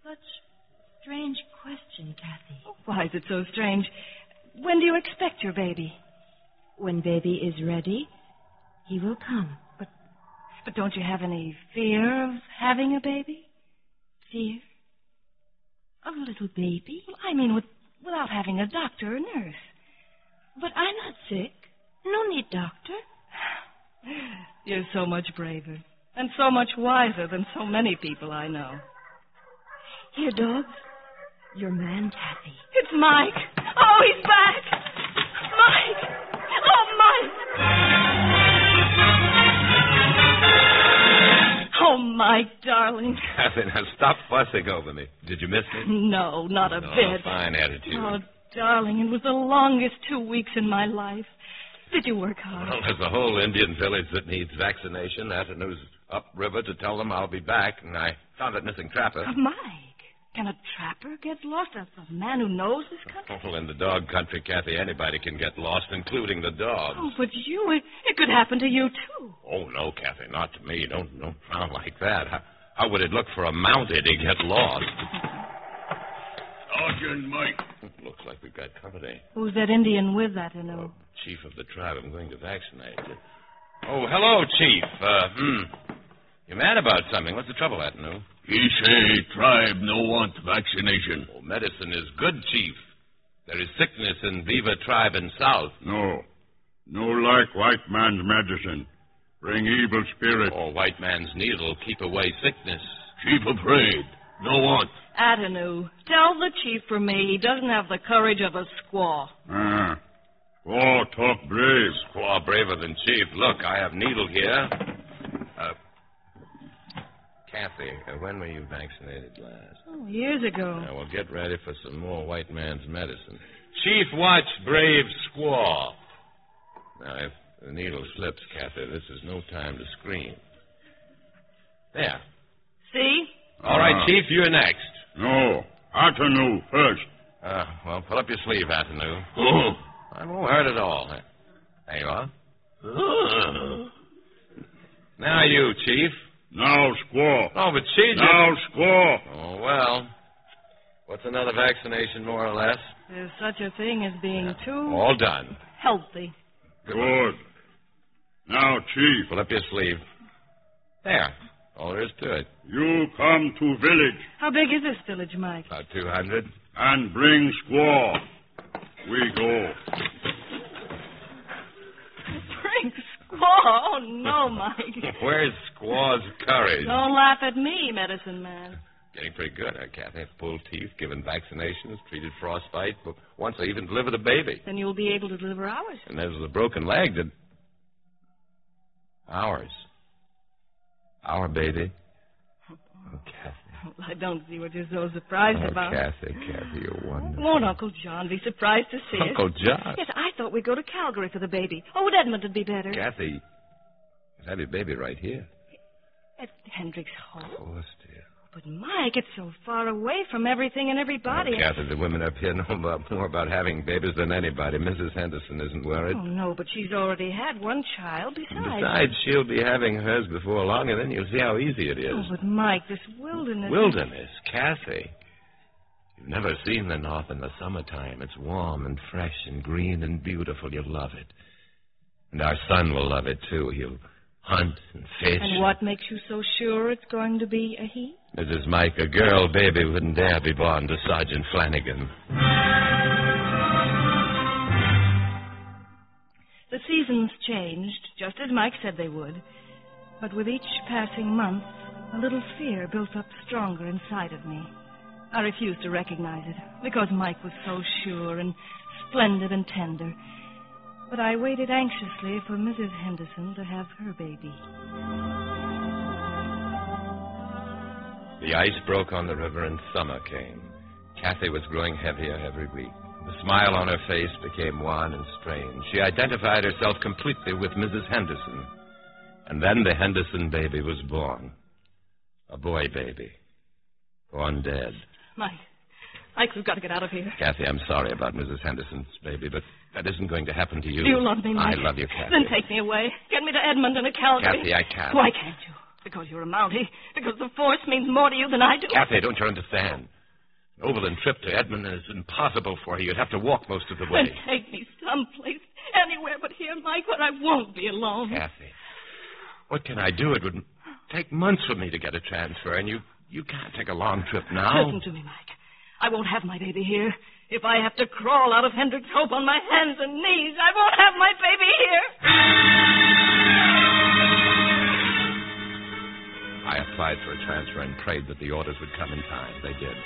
Speaker 9: Such strange question, Kathy.
Speaker 4: Oh, why is it so strange? When do you expect your baby?
Speaker 9: When baby is ready, he will come.
Speaker 4: But don't you have any fear of having a baby?
Speaker 9: Fear? Of a little baby?
Speaker 4: Well, I mean, without having a doctor or nurse.
Speaker 9: But I'm not sick. No need doctor.
Speaker 4: You're so much braver and so much wiser than so many people I know.
Speaker 9: Here, dogs. Your man, Kathy.
Speaker 4: It's Mike. Oh, he's back. Mike. Oh, Mike. Oh, Mike, darling.
Speaker 2: Kathy, now stop fussing over me. Did you miss me?
Speaker 4: No, not a bit.
Speaker 2: Fine attitude.
Speaker 4: Oh, darling, it was the longest 2 weeks in my life. Did you work hard?
Speaker 2: Well, there's a whole Indian village that needs vaccination. Atanu's upriver to tell them I'll be back, and I found that missing trapper.
Speaker 4: Mike, can a trapper get lost? A man who knows this country?
Speaker 2: Well, in the dog country, Kathy, anybody can get lost, including the dogs.
Speaker 4: Oh, but it could happen to you, too.
Speaker 2: Oh, no, Kathy, not to me. Don't frown like that. How would it look for a mountie to get lost?
Speaker 5: Sergeant Mike.
Speaker 2: Looks like we've got company.
Speaker 4: Who's that Indian with that,
Speaker 2: Chief of the tribe I'm going to vaccinate. Oh, hello, Chief. You're mad about something. What's the trouble, Atanu?
Speaker 5: He say tribe no want vaccination.
Speaker 2: Oh, medicine is good, Chief. There is sickness in Viva tribe in South.
Speaker 5: No like white man's medicine. Bring evil spirit.
Speaker 2: Oh, white man's needle keep away sickness.
Speaker 5: Chief afraid. No want.
Speaker 4: Atanu, tell the chief for me he doesn't have the courage of a squaw.
Speaker 5: Squaw talk brave.
Speaker 2: Squaw braver than Chief. Look, I have needle here. Kathy, when were you vaccinated last?
Speaker 4: Oh, years ago.
Speaker 2: Now, we'll get ready for some more white man's medicine. Chief, watch brave squaw. Now, if the needle slips, Kathy, this is no time to scream. There.
Speaker 4: See?
Speaker 2: All right, Chief, you're next.
Speaker 5: No, Atanu first.
Speaker 2: Well, pull up your sleeve, Atanu.
Speaker 5: Oh.
Speaker 2: I won't hurt at all. There you are. Now you, Chief.
Speaker 5: Now squaw.
Speaker 2: Oh, but Chief...
Speaker 5: Now squaw.
Speaker 2: Oh, well. What's another vaccination, more or less?
Speaker 4: There's such a thing as being too...
Speaker 2: All done.
Speaker 4: Healthy.
Speaker 5: Good. Now, Chief.
Speaker 2: Pull up your sleeve. There. All there is to it.
Speaker 5: You come to village.
Speaker 4: How big is this village, Mike?
Speaker 2: About 200.
Speaker 5: And bring squaw. We go.
Speaker 4: Frank Squaw. Oh, no, Mike.
Speaker 2: Where's Squaw's courage?
Speaker 4: Don't laugh at me, medicine man.
Speaker 2: Getting pretty good, Kathy. Pulled teeth, given vaccinations, treated frostbite. But once I even delivered a baby.
Speaker 4: Then you'll be able to deliver ours.
Speaker 2: And there's the broken leg that... Ours. Our baby. Oh, Kathy.
Speaker 4: Well, I don't see what you're so surprised about.
Speaker 2: Kathy, you're wonderful.
Speaker 4: Won't Uncle John be surprised to see
Speaker 2: Uncle John?
Speaker 4: Yes, I thought we'd go to Calgary for the baby. Oh, would Edmonton be better?
Speaker 2: Kathy, you have your baby right here.
Speaker 4: At Hendrick's home?
Speaker 2: Of course, dear.
Speaker 4: But, Mike, it's so far away from everything and everybody.
Speaker 2: Oh, Kathy, the women up here know more about having babies than anybody. Mrs. Henderson isn't worried.
Speaker 4: Oh, no, but she's already had one child
Speaker 2: Besides, she'll be having hers before long, and then you'll see how easy it is.
Speaker 4: Oh, but, Mike, this wilderness...
Speaker 2: Wilderness? Kathy. You've never seen the North in the summertime. It's warm and fresh and green and beautiful. You'll love it. And our son will love it, too. He'll hunt and fish.
Speaker 4: And what makes you so sure it's going to be a he?
Speaker 2: Mrs. Mike, a girl baby wouldn't dare be born to Sergeant Flanagan.
Speaker 4: The seasons changed, just as Mike said they would. But with each passing month, a little fear built up stronger inside of me. I refused to recognize it, because Mike was so sure and splendid and tender. But I waited anxiously for Mrs. Henderson to have her baby.
Speaker 2: The ice broke on the river and summer came. Kathy was growing heavier every week. The smile on her face became wan and strange. She identified herself completely with Mrs. Henderson. And then the Henderson baby was born. A boy baby. Born dead.
Speaker 4: Mike, we've got to get out of here.
Speaker 2: Kathy, I'm sorry about Mrs. Henderson's baby, but that isn't going to happen to you.
Speaker 4: Do you love me, Mike?
Speaker 2: I love you, Kathy.
Speaker 4: Then take me away. Get me to Edmonton or Calgary.
Speaker 2: Kathy, I can't.
Speaker 4: Why can't you? Because you're a Mountie? Because the force means more to you than I do?
Speaker 2: Kathy, don't you understand? An overland trip to Edmonton is impossible for you. You'd have to walk most of the way.
Speaker 4: Then take me someplace, anywhere but here, Mike, where I won't be alone.
Speaker 2: Kathy, what can I do? It would take months for me to get a transfer, and you can't take a long trip now.
Speaker 4: Listen to me, Mike. I won't have my baby here. If I have to crawl out of Hendrick's Hope on my hands and knees, I won't have my baby here.
Speaker 2: I applied for a transfer and prayed that the orders would come in time. They did.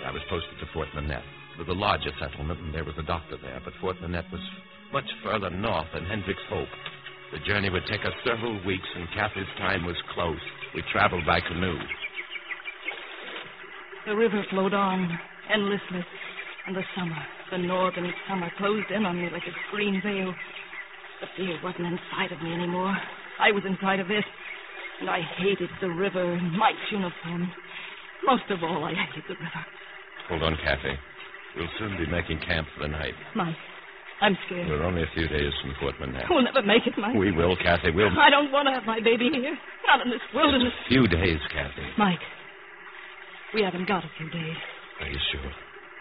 Speaker 2: I was posted to Fort Manette. It was a larger settlement, and there was a doctor there, but Fort Manette was much further north than Hendrick's Hope. The journey would take us several weeks, and Kathy's time was close. We traveled by canoe.
Speaker 4: The river flowed on, endlessly, and the northern summer, closed in on me like a green veil. The fear wasn't inside of me anymore. I was inside of it, and I hated the river and Mike's uniform. Most of all, I hated the river.
Speaker 2: Hold on, Kathy. We'll soon be making camp for the night.
Speaker 4: Mike, I'm scared.
Speaker 2: We're only a few days from Fort Manette.
Speaker 4: We'll never make it, Mike.
Speaker 2: We will, Kathy. We'll...
Speaker 4: I don't want to have my baby here. Not in this wilderness.
Speaker 2: Just a few days, Kathy.
Speaker 4: Mike, we haven't got a few days.
Speaker 2: Are you sure?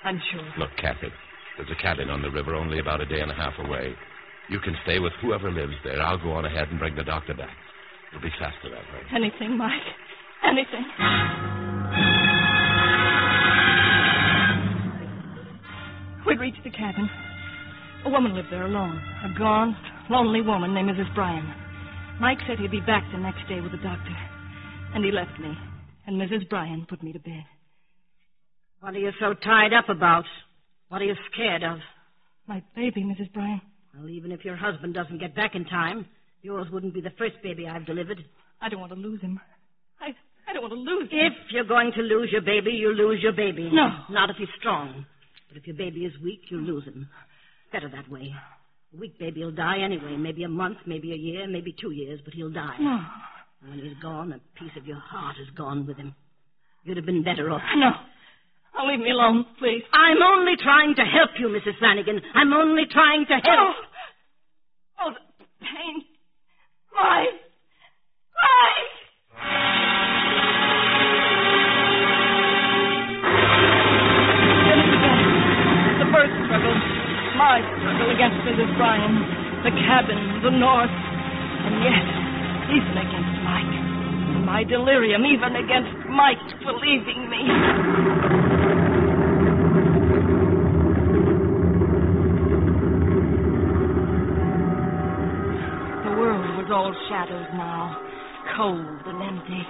Speaker 4: I'm sure.
Speaker 2: Look, Kathy, there's a cabin on the river only about a day and a half away. You can stay with whoever lives there. I'll go on ahead and bring the doctor back. It'll be faster that way.
Speaker 4: Anything, Mike. Anything. We'd reached the cabin. A woman lived there alone. A gaunt, lonely woman named Mrs. Bryan. Mike said he'd be back the next day with the doctor. And he left me. And Mrs. Bryan put me to bed.
Speaker 10: What are you so tied up about? What are you scared of?
Speaker 4: My baby, Mrs. Bryan.
Speaker 10: Well, even if your husband doesn't get back in time, yours wouldn't be the first baby I've delivered.
Speaker 4: I don't want to lose him. I don't want to lose him.
Speaker 10: If you're going to lose your baby, you lose your baby.
Speaker 4: No.
Speaker 10: Not if he's strong. But if your baby is weak, you lose him. Better that way. A weak baby will die anyway. Maybe a month, maybe a year, maybe 2 years, but he'll die.
Speaker 4: No.
Speaker 10: And when he's gone, a piece of your heart is gone with him. You'd have been better off.
Speaker 4: No. Oh, leave me alone, please.
Speaker 10: I'm only trying to help you, Mrs. Flanagan. I'm only trying to help.
Speaker 4: Oh, the pain. Why? The first struggle. My struggle against Mrs. Bryan. The cabin, the north. And yet, even against Mike. And my delirium, even against Mike believing me. all shadows now, cold and empty.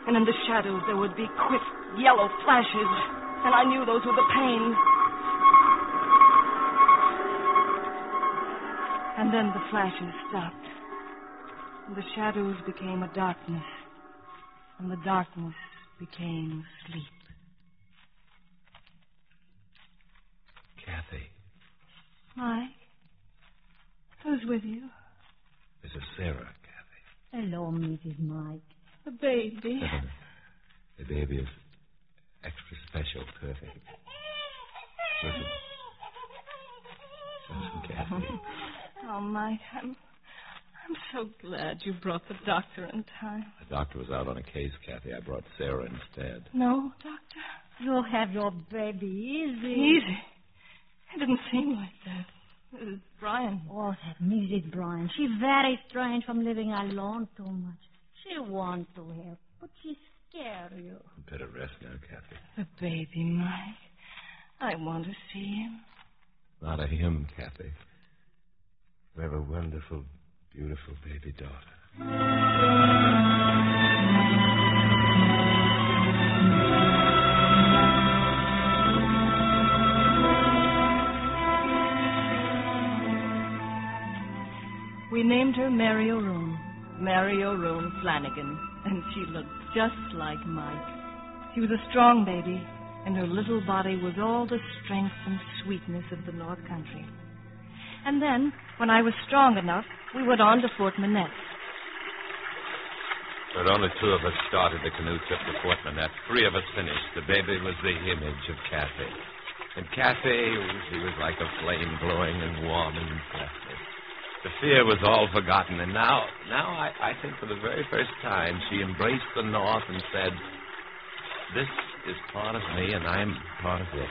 Speaker 4: And in the shadows there would be quick yellow flashes, and I knew those were the pains. And then the flashes stopped, and the shadows became a darkness, and the darkness became sleep.
Speaker 2: Kathy.
Speaker 4: Mike? Who's with you?
Speaker 2: This is Sarah, Kathy.
Speaker 11: Hello, Mrs. Mike.
Speaker 4: The baby.
Speaker 2: The baby is extra special, perfect. Listen, Kathy.
Speaker 4: Oh, Mike, I'm so glad you brought the doctor in time.
Speaker 2: The doctor was out on a case, Kathy. I brought Sarah instead.
Speaker 4: No, doctor.
Speaker 11: You have your baby easy.
Speaker 4: Easy? It didn't seem like that. Mrs. Bryan.
Speaker 11: Oh, that Mrs. Bryan. She's very strange from living alone too much. She wants to help, but she's scared you.
Speaker 2: Better rest now, Kathy.
Speaker 4: The baby, Mike. I want to see him.
Speaker 2: Not a him, Kathy. We have a wonderful, beautiful baby daughter.
Speaker 4: We named her Mary O'Roon Flanagan, and she looked just like Mike. She was a strong baby, and her little body was all the strength and sweetness of the North Country. And then, when I was strong enough, we went on to Fort Minette.
Speaker 2: But only 2 of us started the canoe trip to Fort Minette. 3 of us finished. The baby was the image of Kathy. And Kathy, she was like a flame glowing and warm and breathless. The fear was all forgotten, and now I think for the very first time she embraced the North and said, "This is part of me, and I'm part of it."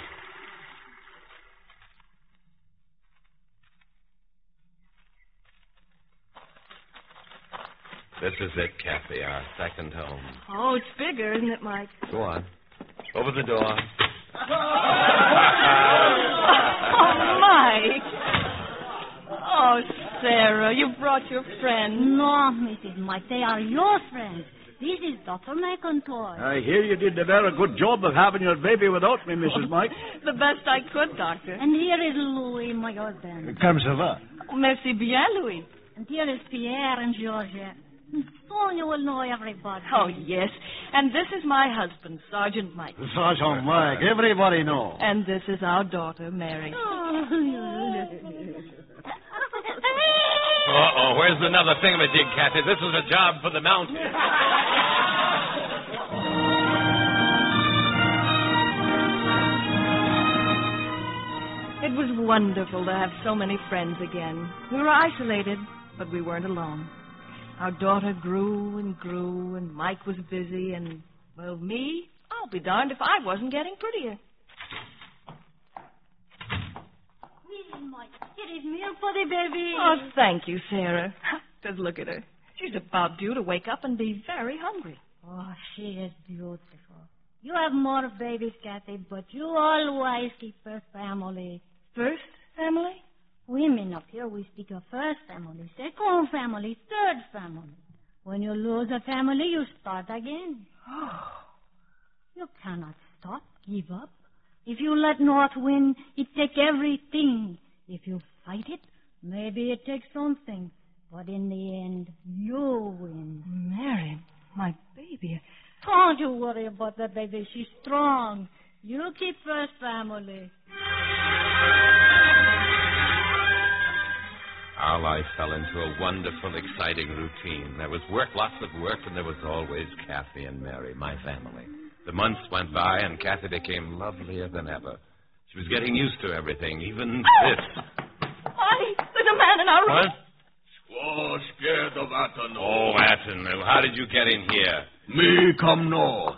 Speaker 2: This is it, Kathy, our second home.
Speaker 4: Oh, it's bigger, isn't it, Mike?
Speaker 2: Go on. Open the door.
Speaker 4: Oh, Mike. Oh, Sarah, you brought your friend.
Speaker 11: No, Mrs. Mike, they are your friends. This is Dr. McIntosh.
Speaker 7: I hear you did a very good job of having your baby without me, Mrs. Mike.
Speaker 4: The best I could, Doctor.
Speaker 11: And here is Louis, my husband.
Speaker 7: Comme ça va?
Speaker 4: Merci bien, Louis.
Speaker 11: And here is Pierre and Georgette. Soon you will know everybody.
Speaker 4: Oh, yes. And this is my husband, Sergeant Mike.
Speaker 7: Sergeant Mike, everybody knows.
Speaker 4: And this is our daughter, Mary.
Speaker 2: Uh-oh, where's another thingamajig, Kathy? This is a job for the Mountie.
Speaker 4: It was wonderful to have so many friends again. We were isolated, but we weren't alone. Our daughter grew and grew, and Mike was busy, and, well, me, I'll be darned if I wasn't getting prettier.
Speaker 11: Mike, it is milk for the baby.
Speaker 4: Oh, thank you, Sarah. Just look at her. She's about due to wake up and be very hungry.
Speaker 11: Oh, she is beautiful. You have more babies, Kathy, but you always keep first family.
Speaker 4: First family?
Speaker 11: Women up here, we speak of first family, second family, third family. When you lose a family, you start again.
Speaker 4: Oh.
Speaker 11: You cannot stop, give up. If you let North win, it takes everything. If you fight it, maybe it takes something. But in the end, you win.
Speaker 4: Mary, my baby.
Speaker 11: Don't you worry about the baby. She's strong. You keep first family.
Speaker 2: Our life fell into a wonderful, exciting routine. There was work, lots of work, and there was always Kathy and Mary, my family. The months went by, and Kathy became lovelier than ever. She was getting used to everything, even this.
Speaker 4: Why, there's a man in our room.
Speaker 2: What?
Speaker 5: Squaw scared of Atanu.
Speaker 2: Oh, Atanu. How did you get in here?
Speaker 5: Me come north.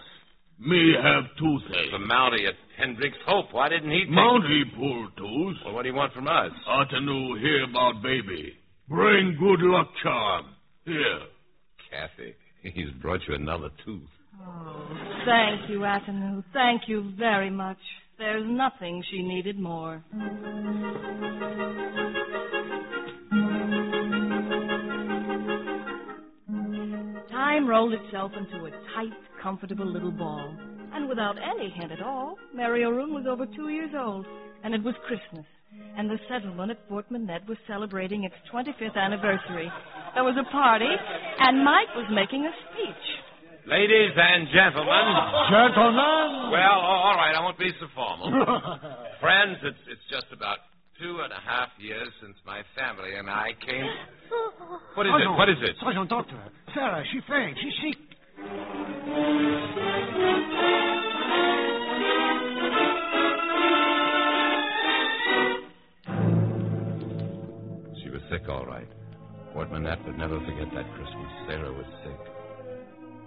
Speaker 5: Me have toothache.
Speaker 2: The Mountie at Hendricks Hope. Why didn't he take...
Speaker 5: Mountie pull tooth.
Speaker 2: Well, what do you want from us?
Speaker 5: Atanu hear about baby. Bring good luck charm. Here.
Speaker 2: Kathy, he's brought you another tooth.
Speaker 4: Oh, thank you, Atanu. Thank you very much. There's nothing she needed more. unrolled itself into a tight, comfortable little ball. And without any hint at all, Mary O'Roon was over 2 years old, and it was Christmas. And the settlement at Fort Manette was celebrating its 25th anniversary. There was a party, and Mike was making a speech.
Speaker 2: Ladies and gentlemen.
Speaker 12: Gentlemen?
Speaker 2: Well, all right, I won't be so formal. Friends, it's just about 2.5 years since my family and I came... What is it? What is it?
Speaker 12: Sergeant Doctor. Sarah, she faint. She's sick.
Speaker 2: She was sick, all right. Fort Manette would never forget that Christmas. Sarah was sick.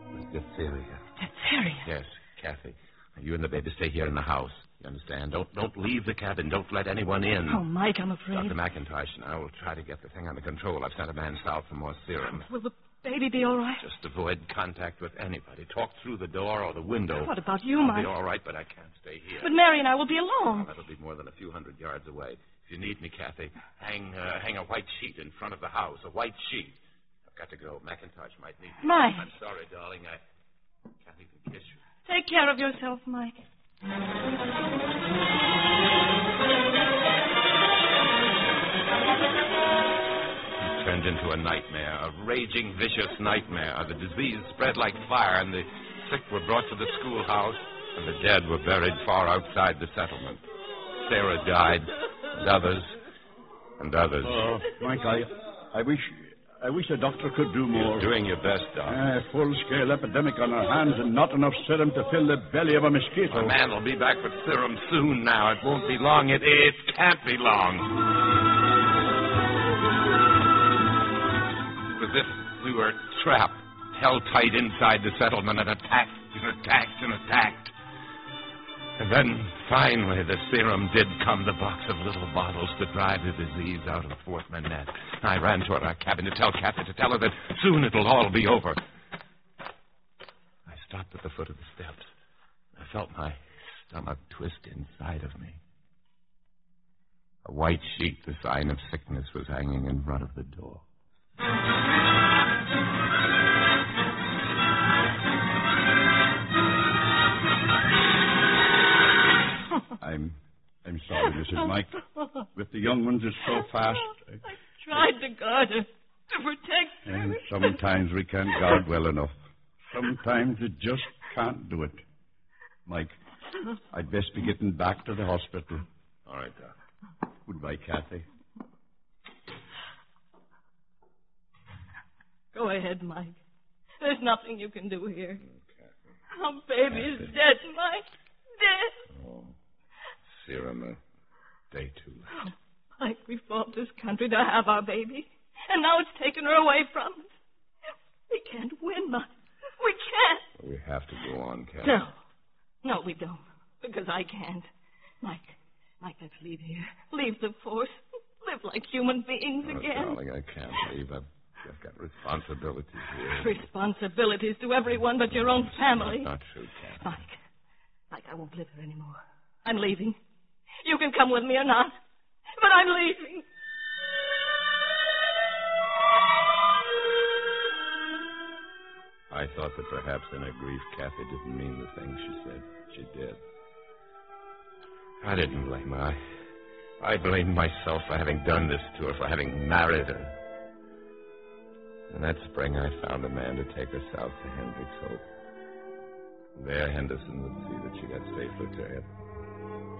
Speaker 2: It was diphtheria.
Speaker 4: Diphtheria?
Speaker 2: Yes, Kathy. You and the baby stay here in the house. You understand? Don't leave the cabin. Don't let anyone in.
Speaker 4: Oh, Mike, I'm afraid.
Speaker 2: Dr. McIntosh and I will try to get the thing under control. I've sent a man south for more serum.
Speaker 4: Will the baby be all right?
Speaker 2: Just avoid contact with anybody. Talk through the door or the window.
Speaker 4: What about you,
Speaker 2: I'll
Speaker 4: Mike?
Speaker 2: be all right, but I can't stay here.
Speaker 4: But Mary and I will be alone.
Speaker 2: Well, that'll be more than a few hundred yards away. If you need me, Kathy, hang a white sheet in front of the house. A white sheet. I've got to go. McIntosh might need me.
Speaker 4: Mike.
Speaker 2: I'm sorry, darling. Kathy can kiss you.
Speaker 4: Take care of yourself, Mike.
Speaker 2: It turned into a nightmare, a raging, vicious nightmare. The disease spread like fire, and the sick were brought to the schoolhouse, and the dead were buried far outside the settlement. Sarah died, and others, and others.
Speaker 7: Oh, Mike, I wish a doctor could do more.
Speaker 2: You're doing your best, Doc.
Speaker 7: Full-scale epidemic on our hands and not enough serum to fill the belly of a mosquito.
Speaker 2: The man will be back with serum soon now. It won't be long. It can't be long. It was as if we were trapped, held tight inside the settlement and attacked and attacked and attacked. And then, finally, the serum did come, the box of little bottles to drive the disease out of Fort Manette. I ran toward our cabin to tell Kathy, to tell her that soon it'll all be over. I stopped at the foot of the steps. I felt my stomach twist inside of me. A white sheet, the sign of sickness, was hanging in front of the door.
Speaker 7: I'm sorry, Mrs. Mike. With the young ones, it's so fast.
Speaker 4: I tried to guard her, to protect her.
Speaker 7: And sometimes we can't guard well enough. Sometimes we just can't do it. Mike, I'd best be getting back to the hospital.
Speaker 2: All right, Doc.
Speaker 7: Goodbye, Kathy.
Speaker 4: Go ahead, Mike. There's nothing you can do here.
Speaker 2: Okay.
Speaker 4: Our baby is dead, Mike. Dead.
Speaker 2: Oh, serum a day too late.
Speaker 4: Oh, Mike, we fought this country to have our baby, and now it's taken her away from us. We can't win, Mike. We can't.
Speaker 2: We have to go on, Kathy.
Speaker 4: No, we don't, because I can't. Mike, let's leave here. Leave the force. Live like human beings again.
Speaker 2: Darling, I can't leave. I've got responsibilities here.
Speaker 4: Responsibilities to everyone but your own family.
Speaker 2: That's not true, Kathy.
Speaker 4: Mike, I won't live here anymore. I'm leaving. You can come with me or not, but I'm leaving.
Speaker 2: I thought that perhaps in her grief, Kathy didn't mean the things she said. She did. I didn't blame her. I blamed myself for having done this to her, for having married her. And that spring, I found a man to take her south to Hendricks Hope. There, Henderson would see that she got safely to him.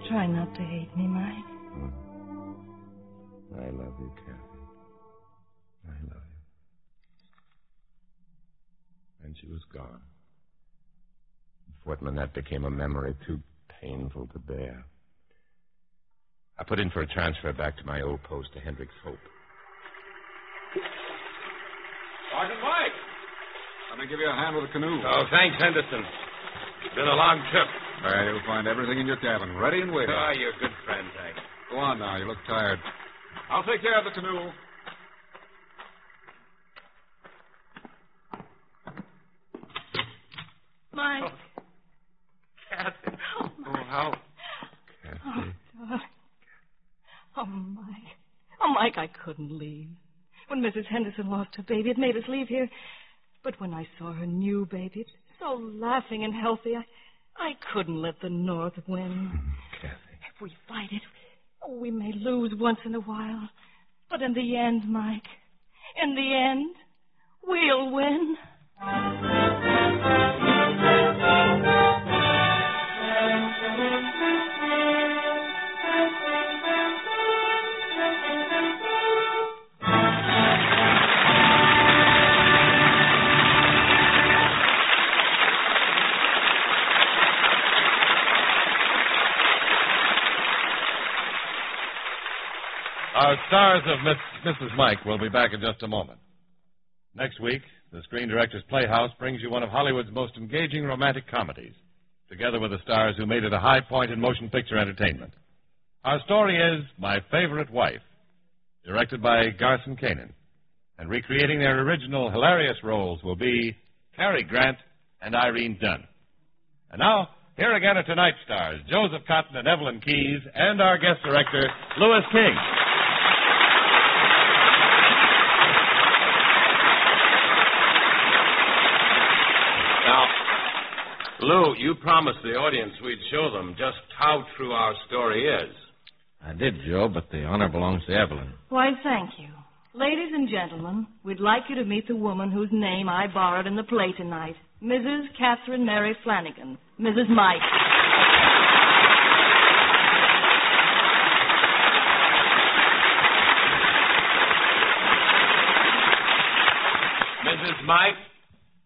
Speaker 4: Try not to hate me, Mike.
Speaker 2: I love you, Kathy. I love you. And she was gone. Fort Manette became a memory too painful to bear. I put in for a transfer back to my old post to Hendricks Hope.
Speaker 6: Sergeant Mike! Let me give you a hand with the canoe.
Speaker 2: Oh, thanks, Henderson. It's been a long trip.
Speaker 6: You'll find everything in your cabin, ready and waiting.
Speaker 2: Oh, you're a good friend, thanks.
Speaker 6: Go on now, you look tired. I'll take care of the canoe.
Speaker 4: Mike.
Speaker 2: Oh, Kathy.
Speaker 4: Oh, Mike.
Speaker 2: Oh, how? Kathy.
Speaker 4: Oh, Mike. Oh, Mike, I couldn't leave. When Mrs. Henderson lost her baby, it made us leave here. But when I saw her new baby, so laughing and healthy, I couldn't let the North win.
Speaker 2: Kathy.
Speaker 4: If we fight it, we may lose once in a while. But in the end, Mike, in the end, we'll win.
Speaker 1: Our stars of Mrs. Mike will be back in just a moment. Next week, the Screen Directors Playhouse brings you one of Hollywood's most engaging romantic comedies, together with the stars who made it a high point in motion picture entertainment. Our story is My Favorite Wife, directed by Garson Kanin. And recreating their original hilarious roles will be Cary Grant and Irene Dunn. And now, here again are tonight's stars, Joseph Cotton and Evelyn Keyes, and our guest director, Louis King.
Speaker 2: Now, Lou, you promised the audience we'd show them just how true our story is.
Speaker 3: I did, Joe, but the honor belongs to Evelyn.
Speaker 4: Why, thank you. Ladies and gentlemen, we'd like you to meet the woman whose name I borrowed in the play tonight, Mrs. Catherine Mary Flanagan, Mrs. Mike.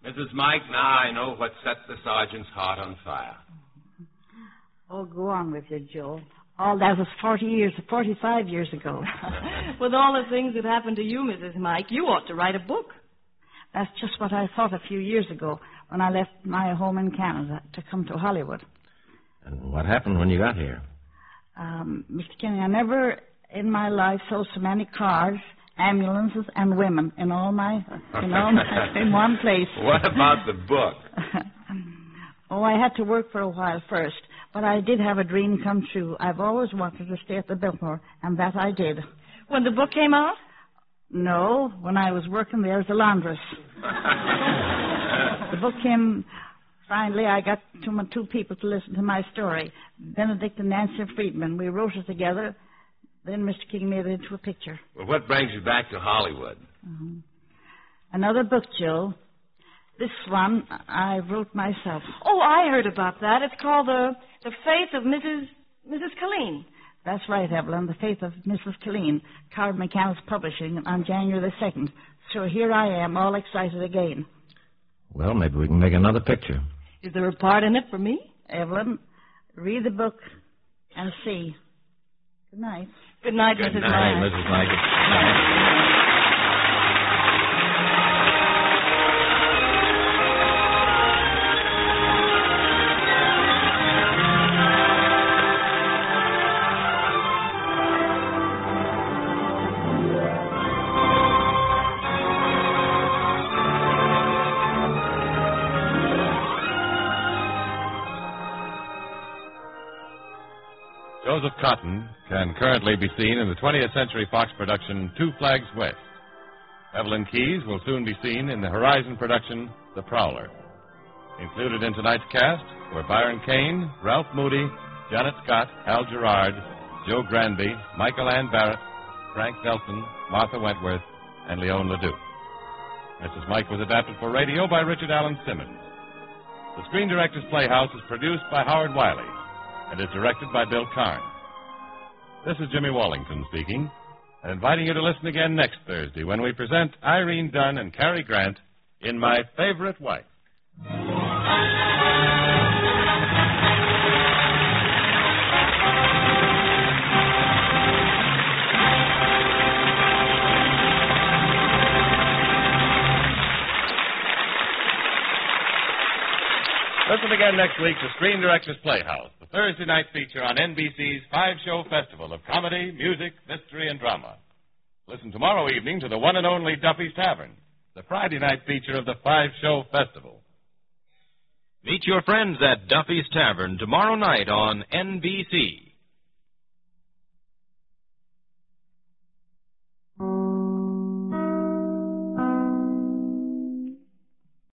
Speaker 2: Mrs. Mike, now I know what set the sergeant's heart on fire.
Speaker 8: Oh, go on with you, Joe. All that was 45 years ago.
Speaker 4: With all the things that happened to you, Mrs. Mike, you ought to write a book.
Speaker 8: That's just what I thought a few years ago when I left my home in Canada to come to Hollywood.
Speaker 3: And what happened when you got here?
Speaker 8: Mr. Kenny, I never in my life saw so many cars, ambulances, and women in one place.
Speaker 2: What about the book?
Speaker 8: Oh, I had to work for a while first, but I did have a dream come true. I've always wanted to stay at the Biltmore, and that I did.
Speaker 4: When the book came out?
Speaker 8: No, when I was working there as a laundress. The book came. Finally, I got two people to listen to my story, Benedict and Nancy Friedman. We wrote it together. Then Mr. King made it into a picture.
Speaker 2: Well, what brings you back to Hollywood?
Speaker 8: Mm-hmm. Another book, Joe. This one I wrote myself.
Speaker 4: Oh, I heard about that. It's called The Faith of Mrs. Colleen.
Speaker 8: That's right, Evelyn. The Faith of Mrs. Colleen. Card Mechanics Publishing on January the 2nd. So here I am, all excited again.
Speaker 3: Well, maybe we can make another picture.
Speaker 4: Is there a part in it for me?
Speaker 8: Evelyn, read the book and see. Good night.
Speaker 4: Good night,
Speaker 3: Good
Speaker 4: Mrs.
Speaker 3: night,
Speaker 4: Mike.
Speaker 3: Mrs. Mike.
Speaker 1: Joseph Cotton can currently be seen in the 20th Century Fox production Two Flags West. Evelyn Keyes will soon be seen in the Horizon production The Prowler. Included in tonight's cast were Byron Kane, Ralph Moody, Janet Scott, Hal Girard, Joe Granby, Michael Ann Barrett, Frank Nelson, Martha Wentworth, and Leone LeDoux. Mrs. Mike was adapted for radio by Richard Allen Simmons. The Screen Directors Playhouse is produced by Howard Wiley and is directed by Bill Cairn. This is Jimmy Wallington speaking, and inviting you to listen again next Thursday when we present Irene Dunn and Cary Grant in My Favorite Wife. Listen again next week to Screen Directors Playhouse, the Thursday night feature on NBC's five-show festival of comedy, music, mystery, and drama. Listen tomorrow evening to the one and only Duffy's Tavern, the Friday night feature of the five-show festival.
Speaker 13: Meet your friends at Duffy's Tavern tomorrow night on NBC.